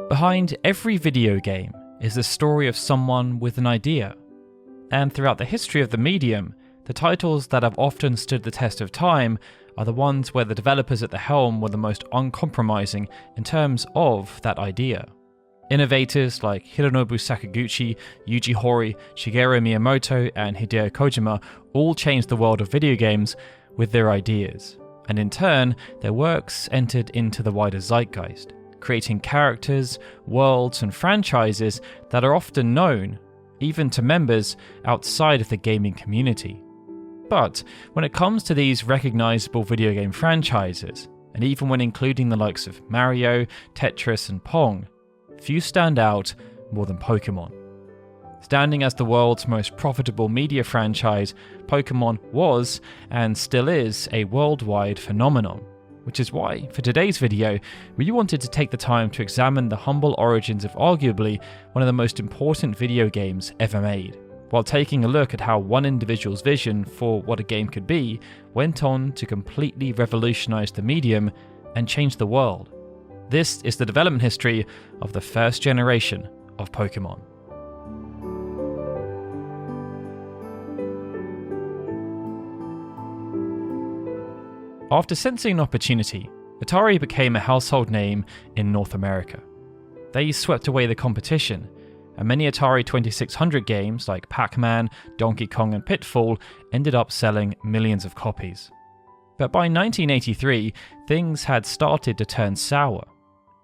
Behind every video game is the story of someone with an idea. And throughout the history of the medium, the titles that have often stood the test of time are the ones where the developers at the helm were the most uncompromising in terms of that idea. Innovators like Hironobu Sakaguchi, Yuji Horii, Shigeru Miyamoto, and Hideo Kojima all changed the world of video games with their ideas, and in turn, their works entered into the wider zeitgeist, creating characters, worlds, and franchises that are often known, even to members outside of the gaming community. But when it comes to these recognizable video game franchises, and even when including the likes of Mario, Tetris, and Pong, few stand out more than Pokémon. Standing as the world's most profitable media franchise, Pokémon was, and still is, a worldwide phenomenon. Which is why, for today's video, we wanted to take the time to examine the humble origins of arguably one of the most important video games ever made, while taking a look at how one individual's vision for what a game could be went on to completely revolutionize the medium and change the world. This is the development history of the first generation of Pokémon. After sensing an opportunity, Atari became a household name in North America. They swept away the competition, and many Atari 2600 games like Pac-Man, Donkey Kong, and Pitfall ended up selling millions of copies. But by 1983, things had started to turn sour.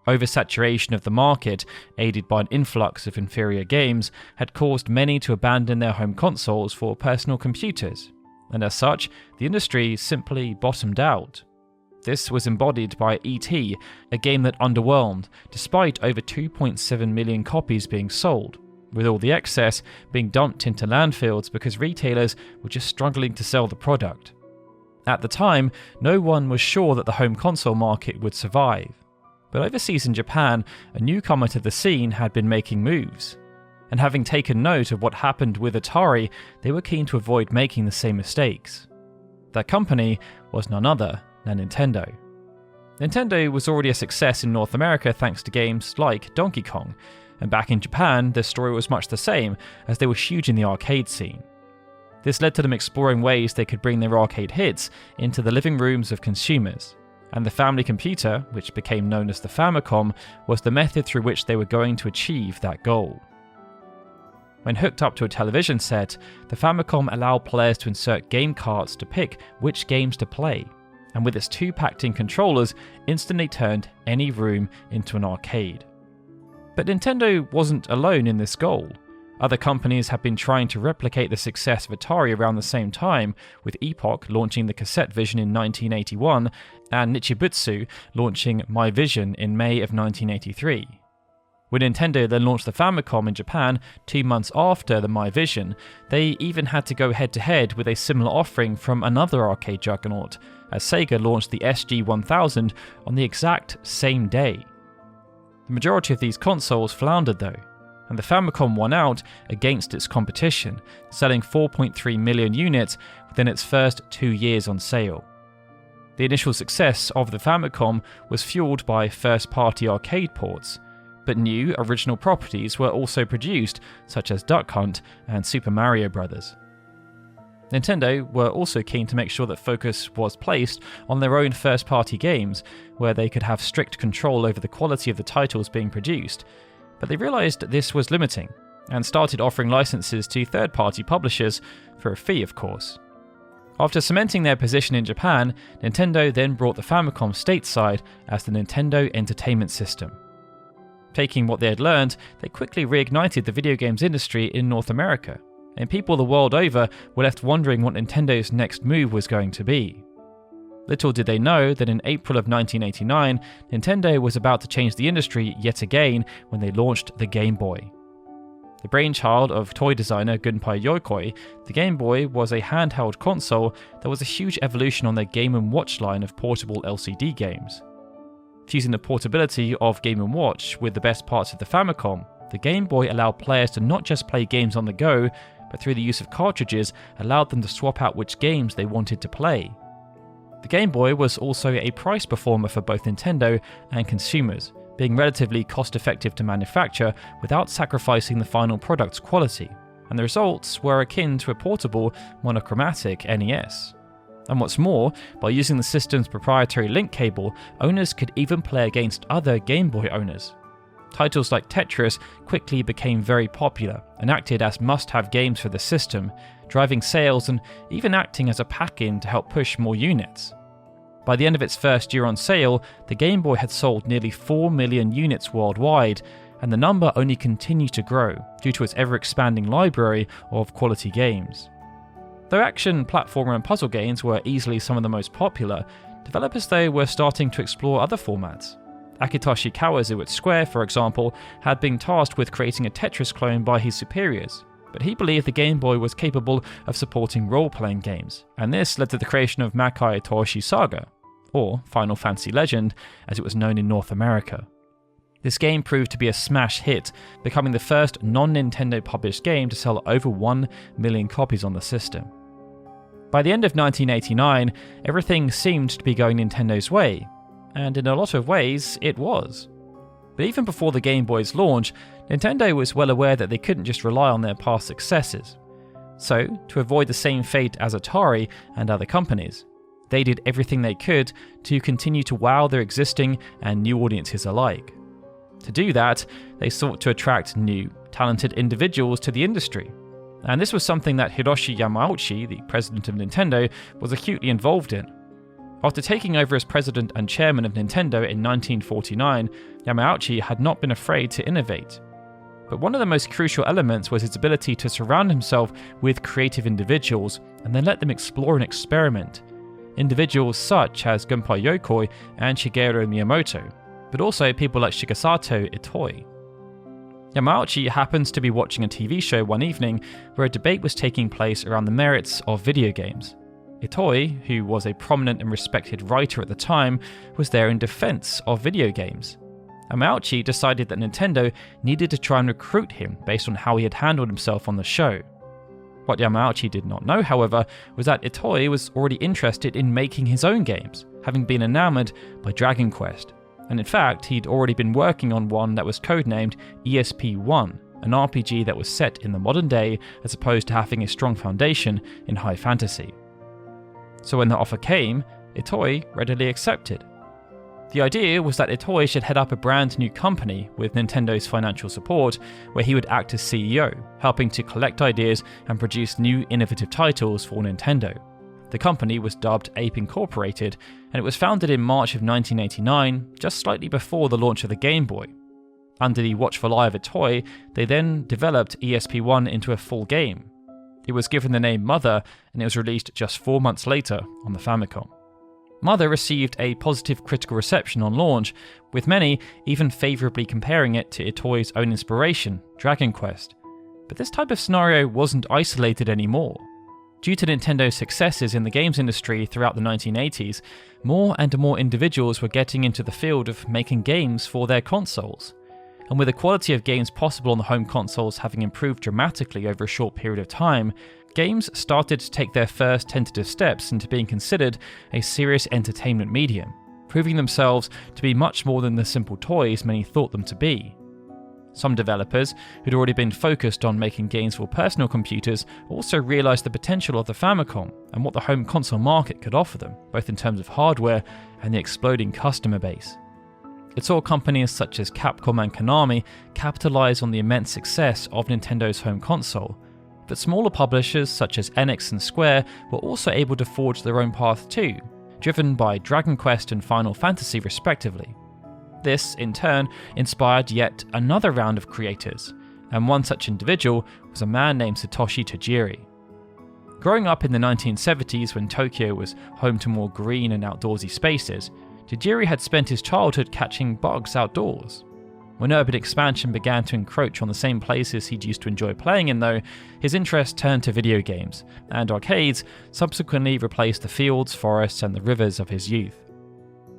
Oversaturation of the market, aided by an influx of inferior games, had caused many to abandon their home consoles for personal computers, and as such, the industry simply bottomed out. This was embodied by E.T., a game that underwhelmed, despite over 2.7 million copies being sold, with all the excess being dumped into landfills because retailers were just struggling to sell the product. At the time, no one was sure that the home console market would survive, but overseas in Japan, a newcomer to the scene had been making moves. And having taken note of what happened with Atari, they were keen to avoid making the same mistakes. That company was none other than Nintendo. Nintendo was already a success in North America thanks to games like Donkey Kong, and back in Japan, their story was much the same, as they were huge in the arcade scene. This led to them exploring ways they could bring their arcade hits into the living rooms of consumers, and the family computer, which became known as the Famicom, was the method through which they were going to achieve that goal. When hooked up to a television set, the Famicom allowed players to insert game carts to pick which games to play, and with its two packed-in controllers, instantly turned any room into an arcade. But Nintendo wasn't alone in this goal. Other companies have been trying to replicate the success of Atari around the same time, with Epoch launching the cassette vision in 1981, and Nichibutsu launching My Vision in May of 1983. When Nintendo then launched the Famicom in Japan 2 months after the My Vision, they even had to go head-to-head with a similar offering from another arcade juggernaut, as Sega launched the SG-1000 on the exact same day. The majority of these consoles floundered though, and the Famicom won out against its competition, selling 4.3 million units within its first 2 years on sale. The initial success of the Famicom was fueled by first-party arcade ports, but new original properties were also produced, such as Duck Hunt and Super Mario Bros. Nintendo were also keen to make sure that focus was placed on their own first-party games, where they could have strict control over the quality of the titles being produced, but they realised this was limiting, and started offering licenses to third-party publishers, for a fee of course. After cementing their position in Japan, Nintendo then brought the Famicom stateside as the Nintendo Entertainment System. Taking what they had learned, they quickly reignited the video games industry in North America, and people the world over were left wondering what Nintendo's next move was going to be. Little did they know that in April of 1989, Nintendo was about to change the industry yet again when they launched the Game Boy. The brainchild of toy designer Gunpei Yokoi, the Game Boy was a handheld console that was a huge evolution on their Game & Watch line of portable LCD games. Fusing the portability of Game & Watch with the best parts of the Famicom, the Game Boy allowed players to not just play games on the go, but through the use of cartridges, allowed them to swap out which games they wanted to play. The Game Boy was also a price performer for both Nintendo and consumers, being relatively cost-effective to manufacture without sacrificing the final product's quality, and the results were akin to a portable, monochromatic NES. And what's more, by using the system's proprietary link cable, owners could even play against other Game Boy owners. Titles like Tetris quickly became very popular and acted as must-have games for the system, driving sales and even acting as a pack-in to help push more units. By the end of its first year on sale, the Game Boy had sold nearly 4 million units worldwide, and the number only continued to grow due to its ever-expanding library of quality games. Though action, platformer and puzzle games were easily some of the most popular, developers though were starting to explore other formats. Akitoshi Kawazu at Square, for example, had been tasked with creating a Tetris clone by his superiors, but he believed the Game Boy was capable of supporting role-playing games, and this led to the creation of Makai Toshi Saga, or Final Fantasy Legend, as it was known in North America. This game proved to be a smash hit, becoming the first non-Nintendo published game to sell over 1 million copies on the system. By the end of 1989, everything seemed to be going Nintendo's way, and in a lot of ways, it was. But even before the Game Boy's launch, Nintendo was well aware that they couldn't just rely on their past successes. So, to avoid the same fate as Atari and other companies, they did everything they could to continue to wow their existing and new audiences alike. To do that, they sought to attract new, talented individuals to the industry. And this was something that Hiroshi Yamauchi, the president of Nintendo, was acutely involved in. After taking over as president and chairman of Nintendo in 1949, Yamauchi had not been afraid to innovate. But one of the most crucial elements was his ability to surround himself with creative individuals and then let them explore and experiment. Individuals such as Gunpei Yokoi and Shigeru Miyamoto, but also people like Shigesato Itoi. Yamauchi happens to be watching a TV show one evening where a debate was taking place around the merits of video games. Itoi, who was a prominent and respected writer at the time, was there in defense of video games. Yamauchi decided that Nintendo needed to try and recruit him based on how he had handled himself on the show. What Yamauchi did not know, however, was that Itoi was already interested in making his own games, having been enamored by Dragon Quest. And in fact, he'd already been working on one that was codenamed ESP-1, an RPG that was set in the modern day as opposed to having a strong foundation in high fantasy. So when the offer came, Itoi readily accepted. The idea was that Itoi should head up a brand new company with Nintendo's financial support, where he would act as CEO, helping to collect ideas and produce new innovative titles for Nintendo. The company was dubbed Ape Incorporated, and it was founded in March of 1989, just slightly before the launch of the Game Boy. Under the watchful eye of Itoi, they then developed ESP-1 into a full game. It was given the name Mother, and it was released just 4 months later on the Famicom. Mother received a positive critical reception on launch, with many even favourably comparing it to Itoi's own inspiration, Dragon Quest. But this type of scenario wasn't isolated anymore. Due to Nintendo's successes in the games industry throughout the 1980s, more and more individuals were getting into the field of making games for their consoles. And with the quality of games possible on the home consoles having improved dramatically over a short period of time, games started to take their first tentative steps into being considered a serious entertainment medium, proving themselves to be much more than the simple toys many thought them to be. Some developers, who'd already been focused on making games for personal computers, also realised the potential of the Famicom and what the home console market could offer them, both in terms of hardware and the exploding customer base. It saw companies such as Capcom and Konami capitalise on the immense success of Nintendo's home console, but smaller publishers such as Enix and Square were also able to forge their own path too, driven by Dragon Quest and Final Fantasy respectively. This, in turn, inspired yet another round of creators, and one such individual was a man named Satoshi Tajiri. Growing up in the 1970s when Tokyo was home to more green and outdoorsy spaces, Tajiri had spent his childhood catching bugs outdoors. When urban expansion began to encroach on the same places he'd used to enjoy playing in though, his interest turned to video games, and arcades subsequently replaced the fields, forests and the rivers of his youth.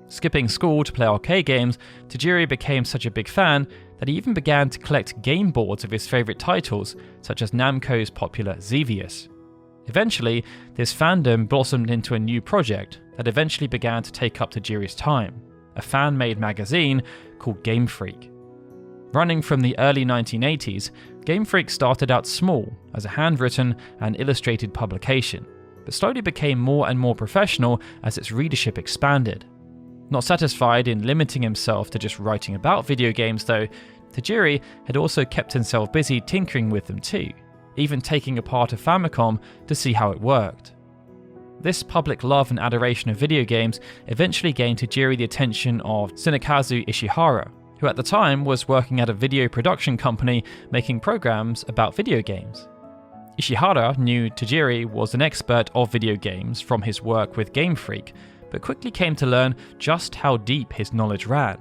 Skipping school to play arcade games, Tajiri became such a big fan that he even began to collect game boards of his favourite titles, such as Namco's popular Xevious. Eventually, this fandom blossomed into a new project that eventually began to take up Tajiri's time, a fan-made magazine called Game Freak. Running from the early 1980s, Game Freak started out small as a handwritten and illustrated publication, but slowly became more and more professional as its readership expanded. Not satisfied in limiting himself to just writing about video games though, Tajiri had also kept himself busy tinkering with them too, even taking apart a Famicom to see how it worked. This public love and adoration of video games eventually gained Tajiri the attention of Tsunekazu Ishihara, who at the time was working at a video production company making programs about video games. Ishihara knew Tajiri was an expert of video games from his work with Game Freak, but quickly came to learn just how deep his knowledge ran.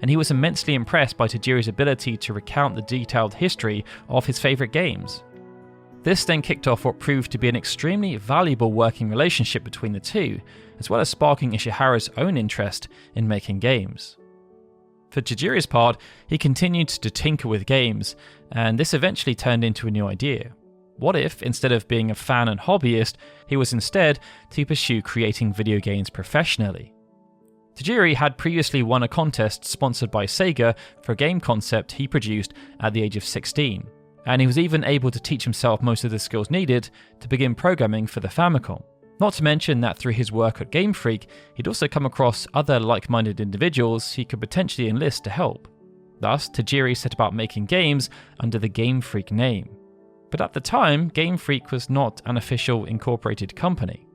And he was immensely impressed by Tajiri's ability to recount the detailed history of his favourite games. This then kicked off what proved to be an extremely valuable working relationship between the two, as well as sparking Ishihara's own interest in making games. For Tajiri's part, he continued to tinker with games, and this eventually turned into a new idea. What if, instead of being a fan and hobbyist, he was instead to pursue creating video games professionally? Tajiri had previously won a contest sponsored by Sega for a game concept he produced at the age of 16, and he was even able to teach himself most of the skills needed to begin programming for the Famicom. Not to mention that through his work at Game Freak, he'd also come across other like-minded individuals he could potentially enlist to help. Thus, Tajiri set about making games under the Game Freak name. But at the time, Game Freak was not an official incorporated company.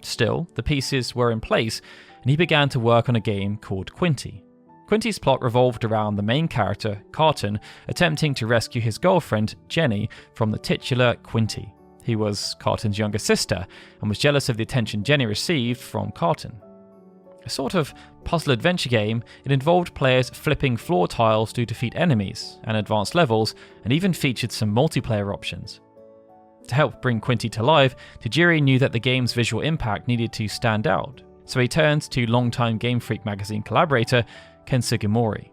Still, the pieces were in place, and he began to work on a game called Quinty. Quinty's plot revolved around the main character, Carton, attempting to rescue his girlfriend, Jenny, from the titular Quinty. He was Carton's younger sister, and was jealous of the attention Jenny received from Carton. A sort of puzzle adventure game, it involved players flipping floor tiles to defeat enemies and advanced levels, and even featured some multiplayer options. To help bring Quinty to life, Tajiri knew that the game's visual impact needed to stand out, so he turned to longtime Game Freak magazine collaborator Ken Sugimori.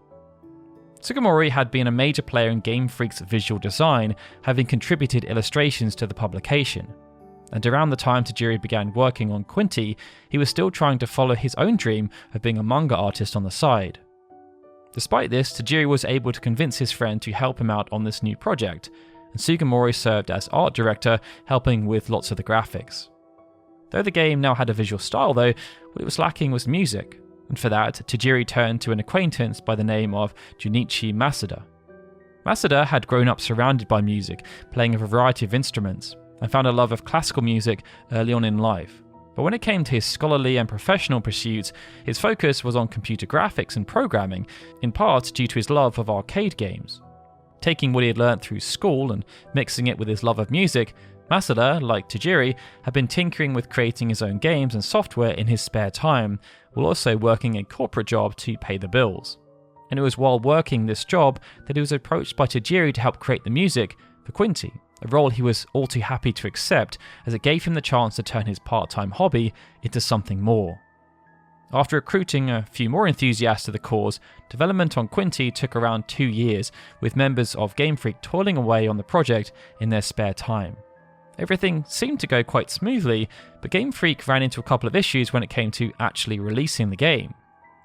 Sugimori had been a major player in Game Freak's visual design, having contributed illustrations to the publication. And around the time Tajiri began working on Quinty, he was still trying to follow his own dream of being a manga artist on the side. Despite this, Tajiri was able to convince his friend to help him out on this new project, and Sugimori served as art director, helping with lots of the graphics. Though the game now had a visual style though, what it was lacking was music. And for that, Tajiri turned to an acquaintance by the name of Junichi Masuda. Masuda had grown up surrounded by music, playing a variety of instruments, and found a love of classical music early on in life. But when it came to his scholarly and professional pursuits, his focus was on computer graphics and programming, in part due to his love of arcade games. Taking what he had learnt through school and mixing it with his love of music, Masuda, like Tajiri, had been tinkering with creating his own games and software in his spare time, while also working a corporate job to pay the bills. And it was while working this job that he was approached by Tajiri to help create the music for Quinty, a role he was all too happy to accept as it gave him the chance to turn his part-time hobby into something more. After recruiting a few more enthusiasts to the cause, development on Quinty took around 2 years, with members of Game Freak toiling away on the project in their spare time. Everything seemed to go quite smoothly, but Game Freak ran into a couple of issues when it came to actually releasing the game.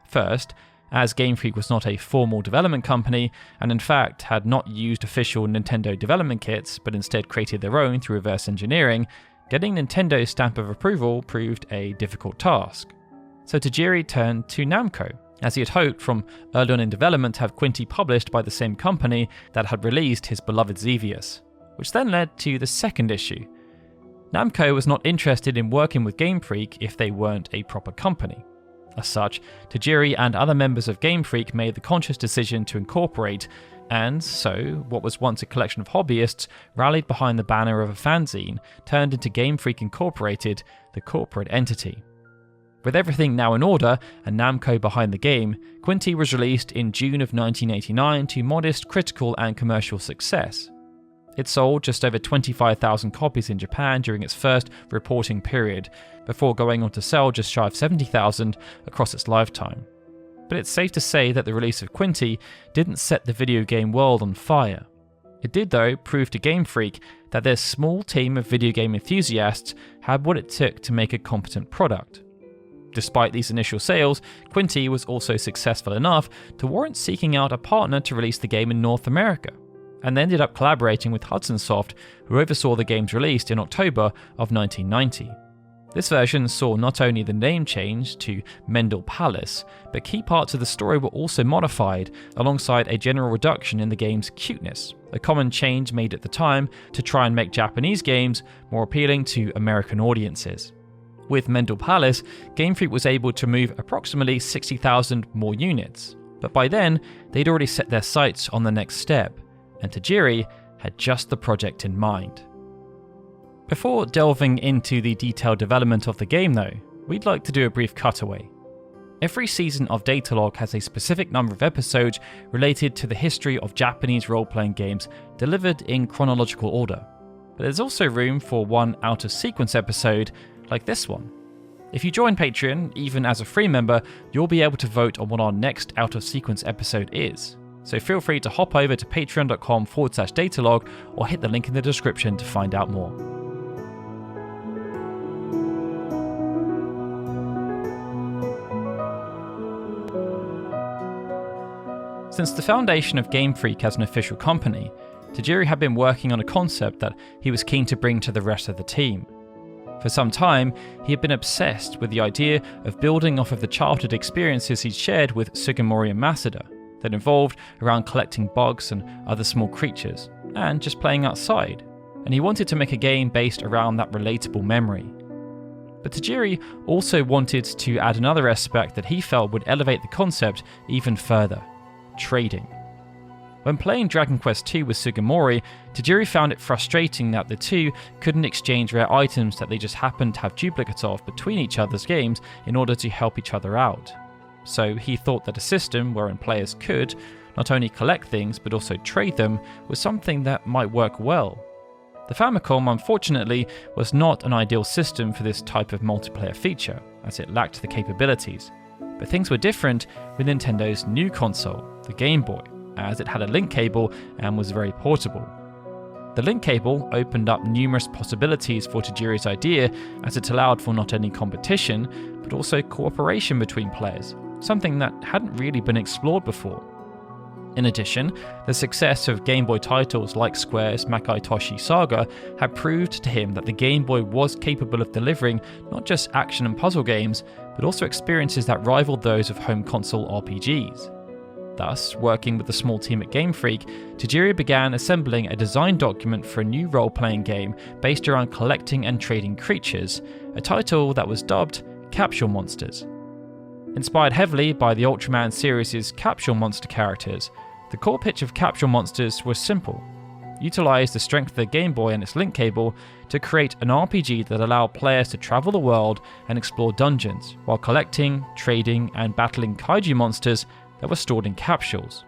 First, as Game Freak was not a formal development company, and in fact had not used official Nintendo development kits, but instead created their own through reverse engineering, getting Nintendo's stamp of approval proved a difficult task. So Tajiri turned to Namco, as he had hoped from early on in development to have Quinty published by the same company that had released his beloved Xevious, which then led to the second issue. Namco was not interested in working with Game Freak if they weren't a proper company. As such, Tajiri and other members of Game Freak made the conscious decision to incorporate, and so what was once a collection of hobbyists rallied behind the banner of a fanzine turned into Game Freak Incorporated, the corporate entity. With everything now in order and Namco behind the game, Quinty was released in June of 1989 to modest critical and commercial success. It sold just over 25,000 copies in Japan during its first reporting period, before going on to sell just shy of 70,000 across its lifetime. But it's safe to say that the release of Quinty didn't set the video game world on fire. It did though prove to Game Freak that their small team of video game enthusiasts had what it took to make a competent product. Despite these initial sales, Quinty was also successful enough to warrant seeking out a partner to release the game in North America, and they ended up collaborating with Hudson Soft, who oversaw the game's release in October of 1990. This version saw not only the name change to Mendel Palace, but key parts of the story were also modified, alongside a general reduction in the game's cuteness, a common change made at the time to try and make Japanese games more appealing to American audiences. With Mendel Palace, Game Freak was able to move approximately 60,000 more units, but by then, they'd already set their sights on the next step, and Tajiri had just the project in mind. Before delving into the detailed development of the game though, we'd like to do a brief cutaway. Every season of Datalog has a specific number of episodes related to the history of Japanese role-playing games delivered in chronological order, but there's also room for one out-of-sequence episode like this one. If you join Patreon, even as a free member, you'll be able to vote on what our next out-of-sequence episode is. So feel free to hop over to patreon.com/datalog or hit the link in the description to find out more. Since the foundation of Game Freak as an official company, Tajiri had been working on a concept that he was keen to bring to the rest of the team. For some time, he had been obsessed with the idea of building off of the childhood experiences he'd shared with Sugimori and Masuda, that involved around collecting bugs and other small creatures, and just playing outside, and he wanted to make a game based around that relatable memory. But Tajiri also wanted to add another aspect that he felt would elevate the concept even further: trading. When playing Dragon Quest II with Sugimori, Tajiri found it frustrating that the two couldn't exchange rare items that they just happened to have duplicates of between each other's games in order to help each other out. So he thought that a system wherein players could not only collect things but also trade them was something that might work well. The Famicom, unfortunately, was not an ideal system for this type of multiplayer feature, as it lacked the capabilities. But things were different with Nintendo's new console, the Game Boy, as it had a link cable and was very portable. The link cable opened up numerous possibilities for Tajiri's idea, as it allowed for not only competition, but also cooperation between players, something that hadn't really been explored before. In addition, the success of Game Boy titles like Square's Makai Toshi Saga had proved to him that the Game Boy was capable of delivering not just action and puzzle games, but also experiences that rivaled those of home console RPGs. Thus, working with the small team at Game Freak, Tajiri began assembling a design document for a new role-playing game based around collecting and trading creatures, a title that was dubbed Capsule Monsters. Inspired heavily by the Ultraman series' Capsule Monster characters, the core pitch of Capsule Monsters was simple: utilize the strength of the Game Boy and its link cable to create an RPG that allowed players to travel the world and explore dungeons, while collecting, trading, and battling kaiju monsters that were stored in capsules.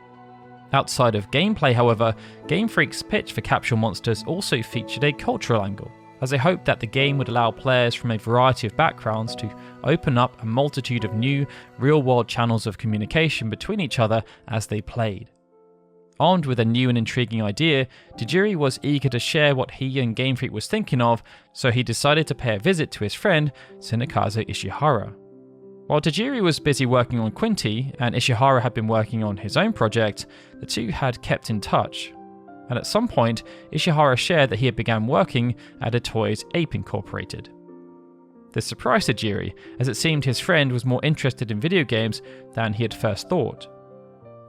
Outside of gameplay, however, Game Freak's pitch for Capsule Monsters also featured a cultural angle, as they hoped that the game would allow players from a variety of backgrounds to open up a multitude of new, real-world channels of communication between each other as they played. Armed with a new and intriguing idea, Tajiri was eager to share what he and Game Freak was thinking of, so he decided to pay a visit to his friend, Tsunekazu Ishihara. While Tajiri was busy working on Quinty, and Ishihara had been working on his own project, the two had kept in touch. And at some point, Ishihara shared that he had begun working at a Toys Ape Incorporated. This surprised Tajiri, as it seemed his friend was more interested in video games than he had first thought.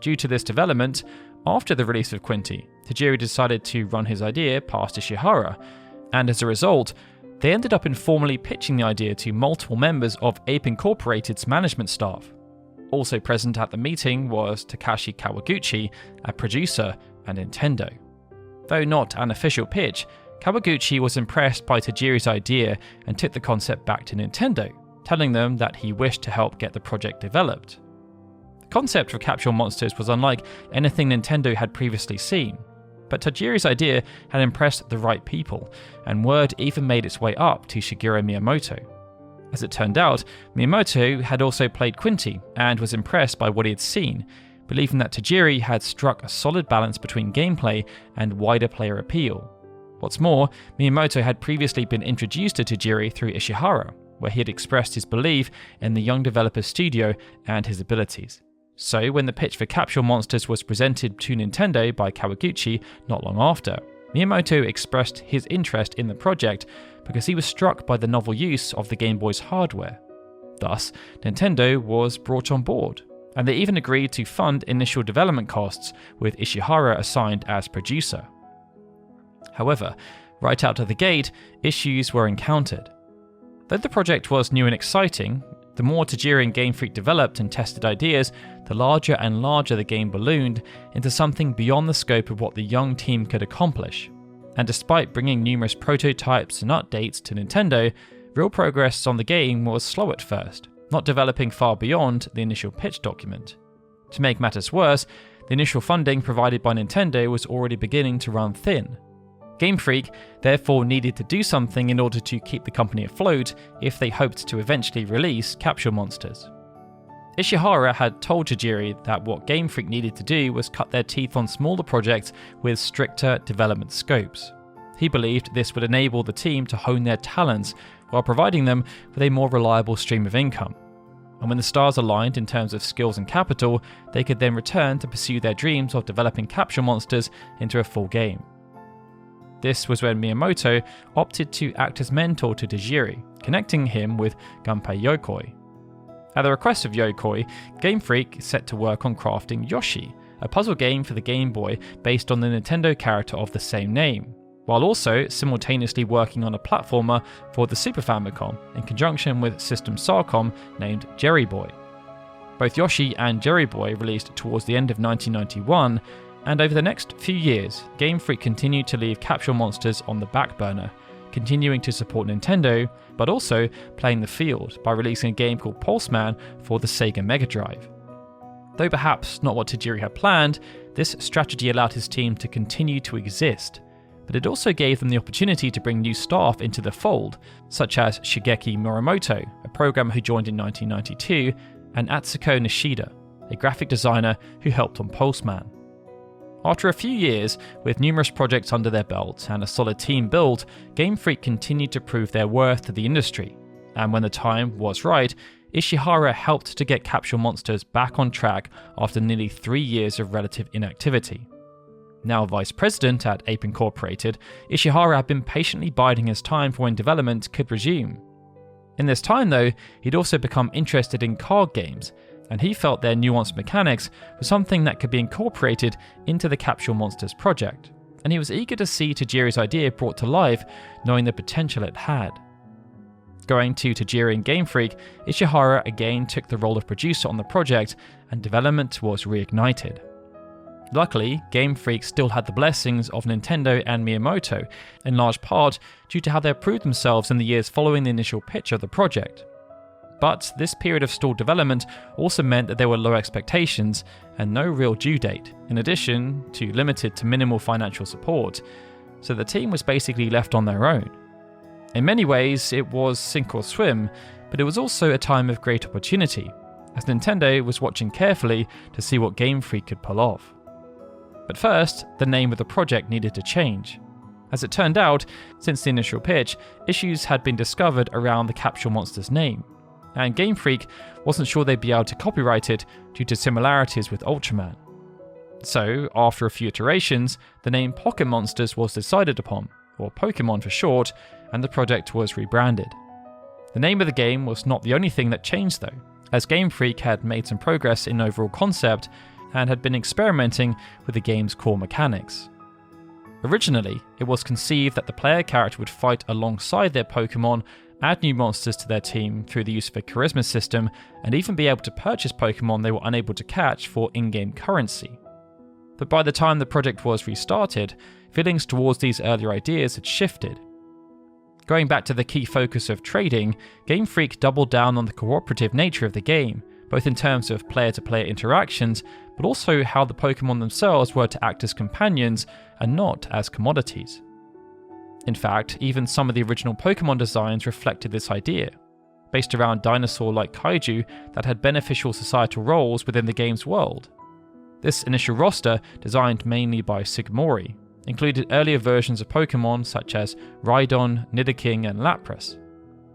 Due to this development, after the release of Quinty, Tajiri decided to run his idea past Ishihara, and as a result, they ended up informally pitching the idea to multiple members of Ape Incorporated's management staff. Also present at the meeting was Takashi Kawaguchi, a producer at Nintendo. Though not an official pitch, Kawaguchi was impressed by Tajiri's idea and took the concept back to Nintendo, telling them that he wished to help get the project developed. The concept for Capsule Monsters was unlike anything Nintendo had previously seen, but Tajiri's idea had impressed the right people, and word even made its way up to Shigeru Miyamoto. As it turned out, Miyamoto had also played Quinty and was impressed by what he had seen, believing that Tajiri had struck a solid balance between gameplay and wider player appeal. What's more, Miyamoto had previously been introduced to Tajiri through Ishihara, where he had expressed his belief in the young developer's studio and his abilities. So when the pitch for Capsule Monsters was presented to Nintendo by Kawaguchi not long after, Miyamoto expressed his interest in the project because he was struck by the novel use of the Game Boy's hardware. Thus, Nintendo was brought on board, and they even agreed to fund initial development costs with Ishihara assigned as producer. However, right out of the gate, issues were encountered. Though the project was new and exciting, the more Tajiri and Game Freak developed and tested ideas, the larger and larger the game ballooned into something beyond the scope of what the young team could accomplish. And despite bringing numerous prototypes and updates to Nintendo, real progress on the game was slow at first, not developing far beyond the initial pitch document. To make matters worse, the initial funding provided by Nintendo was already beginning to run thin. Game Freak therefore needed to do something in order to keep the company afloat if they hoped to eventually release Capsule Monsters. Ishihara had told Tajiri that what Game Freak needed to do was cut their teeth on smaller projects with stricter development scopes. He believed this would enable the team to hone their talents while providing them with a more reliable stream of income. And when the stars aligned in terms of skills and capital, they could then return to pursue their dreams of developing Capsule Monsters into a full game. This was when Miyamoto opted to act as mentor to Tajiri, connecting him with Gunpei Yokoi. At the request of Yokoi, Game Freak set to work on crafting Yoshi, a puzzle game for the Game Boy based on the Nintendo character of the same name, while also simultaneously working on a platformer for the Super Famicom in conjunction with System Sarcom named Jerry Boy. Both Yoshi and Jerry Boy released towards the end of 1991, and over the next few years, Game Freak continued to leave Capsule Monsters on the back burner, continuing to support Nintendo, but also playing the field by releasing a game called Pulseman for the Sega Mega Drive. Though perhaps not what Tajiri had planned, this strategy allowed his team to continue to exist, but it also gave them the opportunity to bring new staff into the fold, such as Shigeki Morimoto, a programmer who joined in 1992, and Atsuko Nishida, a graphic designer who helped on Pulseman. After a few years, with numerous projects under their belt and a solid team built, Game Freak continued to prove their worth to the industry, and when the time was right, Ishihara helped to get Capsule Monsters back on track after nearly 3 years of relative inactivity. Now vice president at Ape Incorporated, Ishihara had been patiently biding his time for when development could resume. In this time though, he'd also become interested in card games, and he felt their nuanced mechanics were something that could be incorporated into the Capsule Monsters project, and he was eager to see Tajiri's idea brought to life, knowing the potential it had. Going to Tajiri and Game Freak, Ishihara again took the role of producer on the project, and development was reignited. Luckily, Game Freak still had the blessings of Nintendo and Miyamoto, in large part due to how they proved themselves in the years following the initial pitch of the project. But this period of stalled development also meant that there were low expectations and no real due date, in addition to limited to minimal financial support, so the team was basically left on their own. In many ways, it was sink or swim, but it was also a time of great opportunity, as Nintendo was watching carefully to see what Game Freak could pull off. But first, the name of the project needed to change. As it turned out, since the initial pitch, issues had been discovered around the Capsule Monsters name, and Game Freak wasn't sure they'd be able to copyright it due to similarities with Ultraman. So, after a few iterations, the name Pocket Monsters was decided upon, or Pokémon for short, and the project was rebranded. The name of the game was not the only thing that changed though, as Game Freak had made some progress in overall concept and had been experimenting with the game's core mechanics. Originally, it was conceived that the player character would fight alongside their Pokémon, add new monsters to their team through the use of a charisma system, and even be able to purchase Pokémon they were unable to catch for in-game currency. But by the time the project was restarted, feelings towards these earlier ideas had shifted. Going back to the key focus of trading, Game Freak doubled down on the cooperative nature of the game, both in terms of player-to-player interactions, but also how the Pokémon themselves were to act as companions and not as commodities. In fact, even some of the original Pokémon designs reflected this idea, based around dinosaur-like kaiju that had beneficial societal roles within the game's world. This initial roster, designed mainly by Sugimori, included earlier versions of Pokémon such as Rhydon, Nidoking, and Lapras.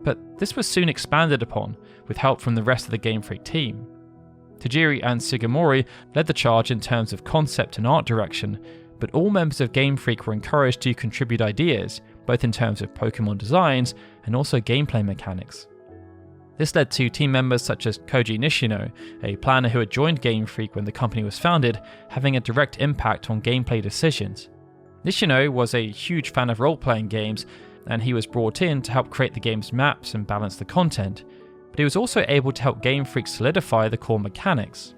But this was soon expanded upon, with help from the rest of the Game Freak team. Tajiri and Sugimori led the charge in terms of concept and art direction, but all members of Game Freak were encouraged to contribute ideas, both in terms of Pokémon designs and also gameplay mechanics. This led to team members such as Koji Nishino, a planner who had joined Game Freak when the company was founded, having a direct impact on gameplay decisions. Nishino was a huge fan of role-playing games, and he was brought in to help create the game's maps and balance the content, but he was also able to help Game Freak solidify the core mechanics.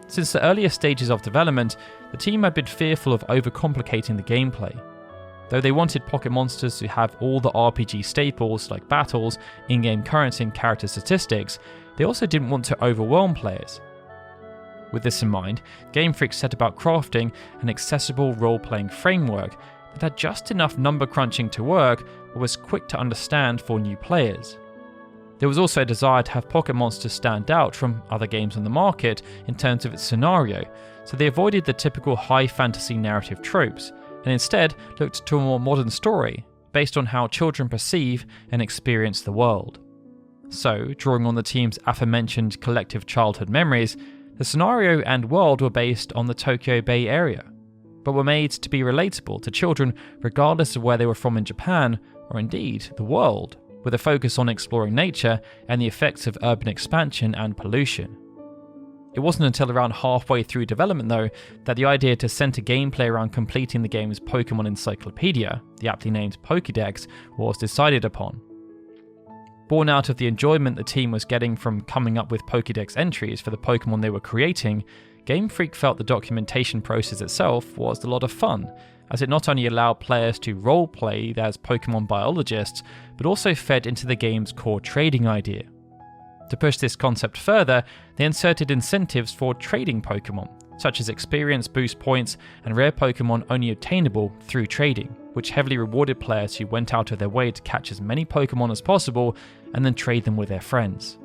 Since the earlier stages of development, the team had been fearful of overcomplicating the gameplay. Though they wanted Pocket Monsters to have all the RPG staples like battles, in-game currency and character statistics, they also didn't want to overwhelm players. With this in mind, Game Freak set about crafting an accessible role-playing framework that had just enough number crunching to work but was quick to understand for new players. There was also a desire to have Pocket Monsters stand out from other games on the market in terms of its scenario, so they avoided the typical high fantasy narrative tropes, and instead looked to a more modern story, based on how children perceive and experience the world. So, drawing on the team's aforementioned collective childhood memories, the scenario and world were based on the Tokyo Bay area, but were made to be relatable to children regardless of where they were from in Japan, or indeed the world, with a focus on exploring nature and the effects of urban expansion and pollution. It wasn't until around halfway through development though that the idea to center gameplay around completing the game's Pokémon encyclopedia, the aptly named Pokédex, was decided upon. Born out of the enjoyment the team was getting from coming up with Pokédex entries for the Pokémon they were creating, Game Freak felt the documentation process itself was a lot of fun, as it not only allowed players to roleplay as Pokémon biologists, but also fed into the game's core trading idea. To push this concept further, they inserted incentives for trading Pokémon, such as experience boost points and rare Pokémon only obtainable through trading, which heavily rewarded players who went out of their way to catch as many Pokémon as possible and then trade them with their friends.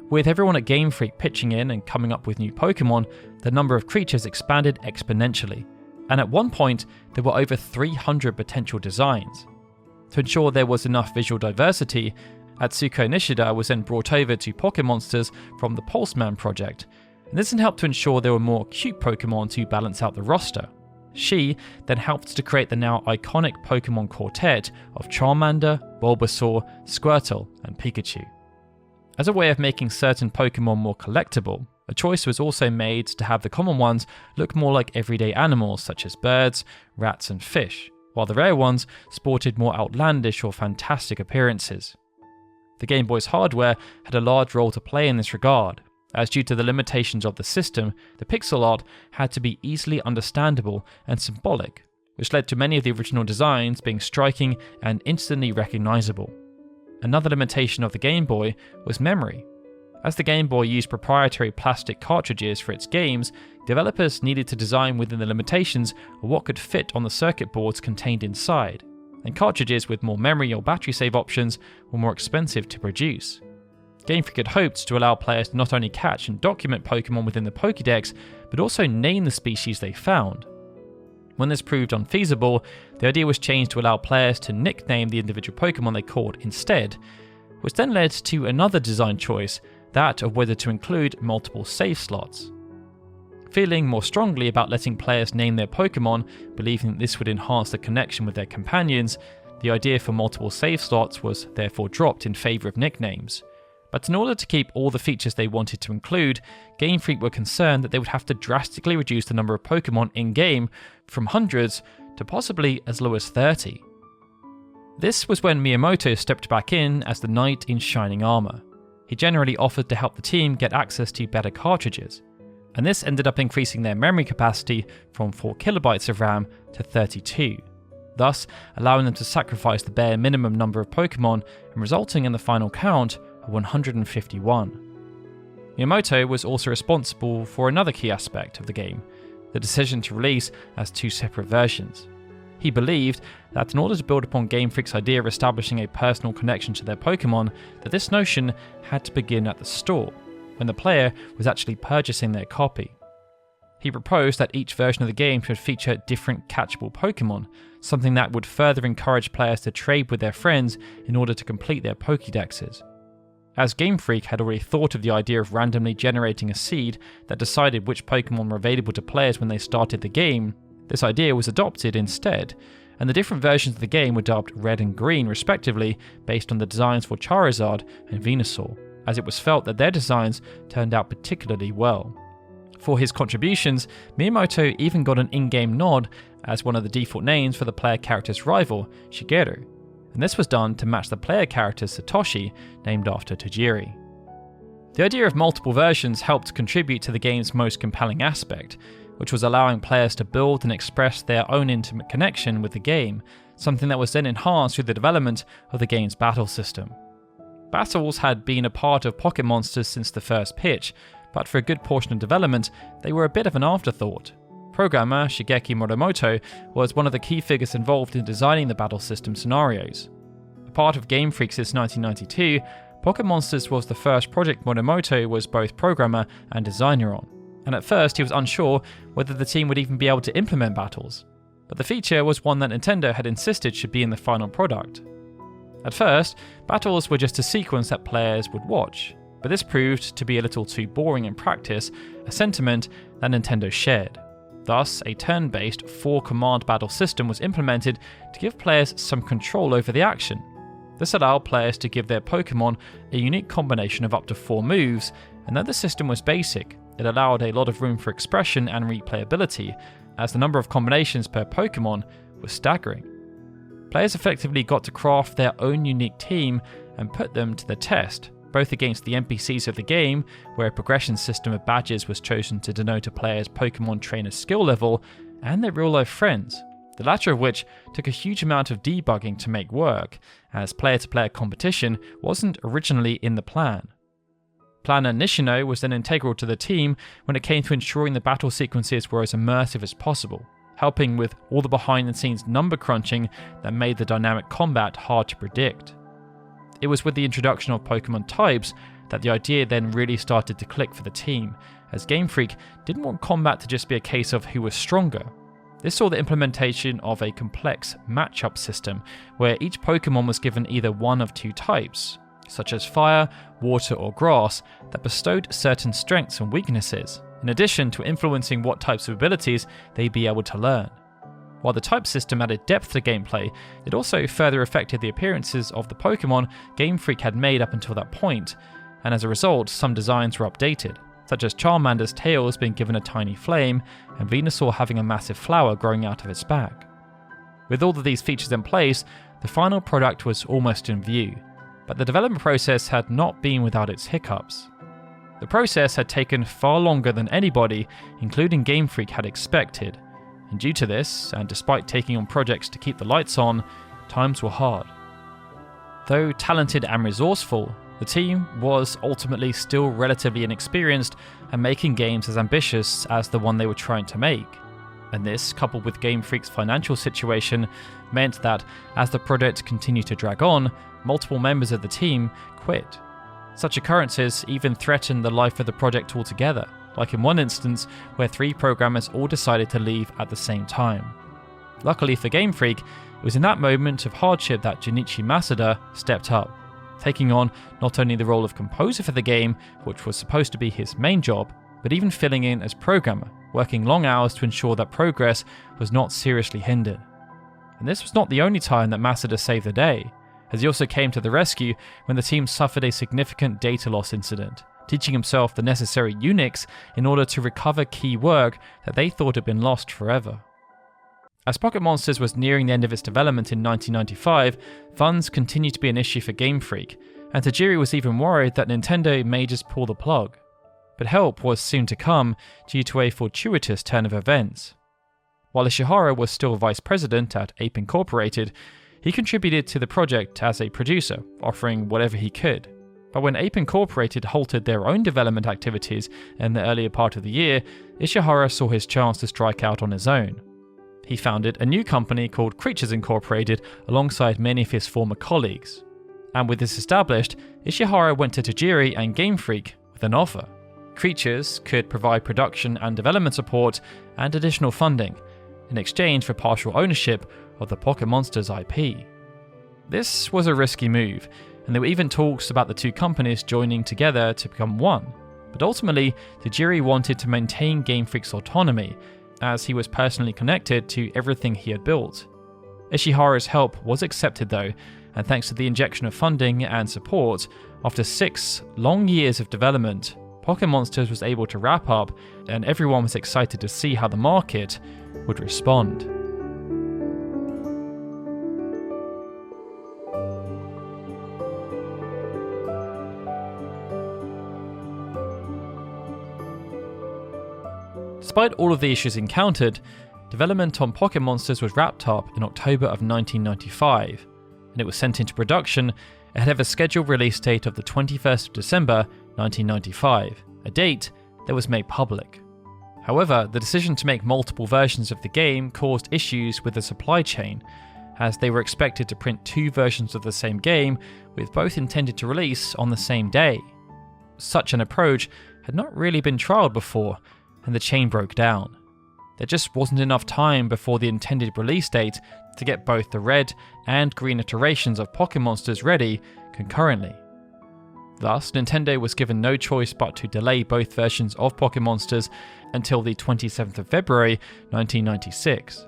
With everyone at Game Freak pitching in and coming up with new Pokémon, the number of creatures expanded exponentially, and at one point there were over 300 potential designs. To ensure there was enough visual diversity, Atsuko Nishida was then brought over to Pocket Monsters from the Pulseman project, and this helped to ensure there were more cute Pokemon to balance out the roster. She then helped to create the now iconic Pokemon quartet of Charmander, Bulbasaur, Squirtle, and Pikachu. As a way of making certain Pokemon more collectible, a choice was also made to have the common ones look more like everyday animals such as birds, rats, and fish, while the rare ones sported more outlandish or fantastic appearances. The Game Boy's hardware had a large role to play in this regard, as due to the limitations of the system, the pixel art had to be easily understandable and symbolic, which led to many of the original designs being striking and instantly recognizable. Another limitation of the Game Boy was memory. As the Game Boy used proprietary plastic cartridges for its games, developers needed to design within the limitations of what could fit on the circuit boards contained inside, and cartridges with more memory or battery save options were more expensive to produce. Game Freak had hoped to allow players to not only catch and document Pokémon within the Pokédex, but also name the species they found. When this proved unfeasible, the idea was changed to allow players to nickname the individual Pokémon they caught instead, which then led to another design choice, that of whether to include multiple save slots. Feeling more strongly about letting players name their Pokémon, believing that this would enhance the connection with their companions, the idea for multiple save slots was therefore dropped in favour of nicknames. But in order to keep all the features they wanted to include, Game Freak were concerned that they would have to drastically reduce the number of Pokémon in-game from hundreds to possibly as low as 30. This was when Miyamoto stepped back in as the knight in shining armour. He generally offered to help the team get access to better cartridges, and this ended up increasing their memory capacity from 4KB of RAM to 32, thus allowing them to sacrifice the bare minimum number of Pokémon and resulting in the final count of 151. Miyamoto was also responsible for another key aspect of the game, the decision to release as two separate versions. He believed that in order to build upon Game Freak's idea of establishing a personal connection to their Pokémon, that this notion had to begin at the store, when the player was actually purchasing their copy. He proposed that each version of the game should feature different catchable Pokémon, something that would further encourage players to trade with their friends in order to complete their Pokédexes. As Game Freak had already thought of the idea of randomly generating a seed that decided which Pokémon were available to players when they started the game, this idea was adopted instead, and the different versions of the game were dubbed Red and Green respectively based on the designs for Charizard and Venusaur, as it was felt that their designs turned out particularly well. For his contributions, Miyamoto even got an in-game nod as one of the default names for the player character's rival, Shigeru, and this was done to match the player character Satoshi, named after Tajiri. The idea of multiple versions helped contribute to the game's most compelling aspect, which was allowing players to build and express their own intimate connection with the game, something that was then enhanced through the development of the game's battle system. Battles had been a part of Pocket Monsters since the first pitch, but for a good portion of development, they were a bit of an afterthought. Programmer Shigeki Morimoto was one of the key figures involved in designing the battle system scenarios. A part of Game Freak since 1992, Pocket Monsters was the first project Morimoto was both programmer and designer on, and at first he was unsure whether the team would even be able to implement battles, but the feature was one that Nintendo had insisted should be in the final product. At first, battles were just a sequence that players would watch, but this proved to be a little too boring in practice, a sentiment that Nintendo shared. Thus, a turn-based 4-command battle system was implemented to give players some control over the action. This allowed players to give their Pokémon a unique combination of up to 4 moves, and though the system was basic, it allowed a lot of room for expression and replayability, as the number of combinations per Pokémon was staggering. Players effectively got to craft their own unique team and put them to the test, both against the NPCs of the game, where a progression system of badges was chosen to denote a player's Pokémon trainer's skill level, and their real-life friends, the latter of which took a huge amount of debugging to make work, as player-to-player competition wasn't originally in the plan. Planner Nishino was then integral to the team when it came to ensuring the battle sequences were as immersive as possible, helping with all the behind-the-scenes number crunching that made the dynamic combat hard to predict. It was with the introduction of Pokémon types that the idea then really started to click for the team, as Game Freak didn't want combat to just be a case of who was stronger. This saw the implementation of a complex matchup system, where each Pokémon was given either one of 2 types, such as fire, water or grass, that bestowed certain strengths and weaknesses, in addition to influencing what types of abilities they'd be able to learn. While the type system added depth to gameplay, it also further affected the appearances of the Pokémon Game Freak had made up until that point, and as a result, some designs were updated, such as Charmander's tails being given a tiny flame, and Venusaur having a massive flower growing out of its back. With all of these features in place, the final product was almost in view, but the development process had not been without its hiccups. The process had taken far longer than anybody, including Game Freak, had expected, and due to this, and despite taking on projects to keep the lights on, times were hard. Though talented and resourceful, the team was ultimately still relatively inexperienced and making games as ambitious as the one they were trying to make. And this, coupled with Game Freak's financial situation, meant that as the project continued to drag on, multiple members of the team quit. Such occurrences even threatened the life of the project altogether, like in one instance where 3 programmers all decided to leave at the same time. Luckily for Game Freak, it was in that moment of hardship that Junichi Masuda stepped up, taking on not only the role of composer for the game, which was supposed to be his main job, but even filling in as programmer, working long hours to ensure that progress was not seriously hindered. And this was not the only time that Masuda saved the day, as he also came to the rescue when the team suffered a significant data loss incident, teaching himself the necessary Unix in order to recover key work that they thought had been lost forever. As Pocket Monsters was nearing the end of its development in 1995, funds continued to be an issue for Game Freak, and Tajiri was even worried that Nintendo may just pull the plug. But help was soon to come due to a fortuitous turn of events. While Ishihara was still vice president at Ape Incorporated, he contributed to the project as a producer, offering whatever he could. But when Ape Incorporated halted their own development activities in the earlier part of the year, Ishihara saw his chance to strike out on his own. He founded a new company called Creatures Incorporated alongside many of his former colleagues. And with this established, Ishihara went to Tajiri and Game Freak with an offer: creatures could provide production and development support and additional funding in exchange for partial ownership of the Pokémonsters IP. This was a risky move, and there were even talks about the two companies joining together to become one. But ultimately, Tajiri wanted to maintain Game Freak's autonomy, as he was personally connected to everything he had built. Ishiharu's help was accepted though, and thanks to the injection of funding and support, after 6 long years of development, Pokémonsters was able to wrap up, and everyone was excited to see how the market would respond. Despite all of the issues encountered, development on Pokémonsters was wrapped up in October of 1995, and it was sent into production ahead of a scheduled release date of the 21st of December 1995, a date that was made public. However, the decision to make multiple versions of the game caused issues with the supply chain, as they were expected to print 2 versions of the same game, with both intended to release on the same day. Such an approach had not really been trialled before, and the chain broke down. There just wasn't enough time before the intended release date to get both the red and green iterations of Pokémonsters ready concurrently. Thus, Nintendo was given no choice but to delay both versions of Pokémonsters until the 27th of February 1996.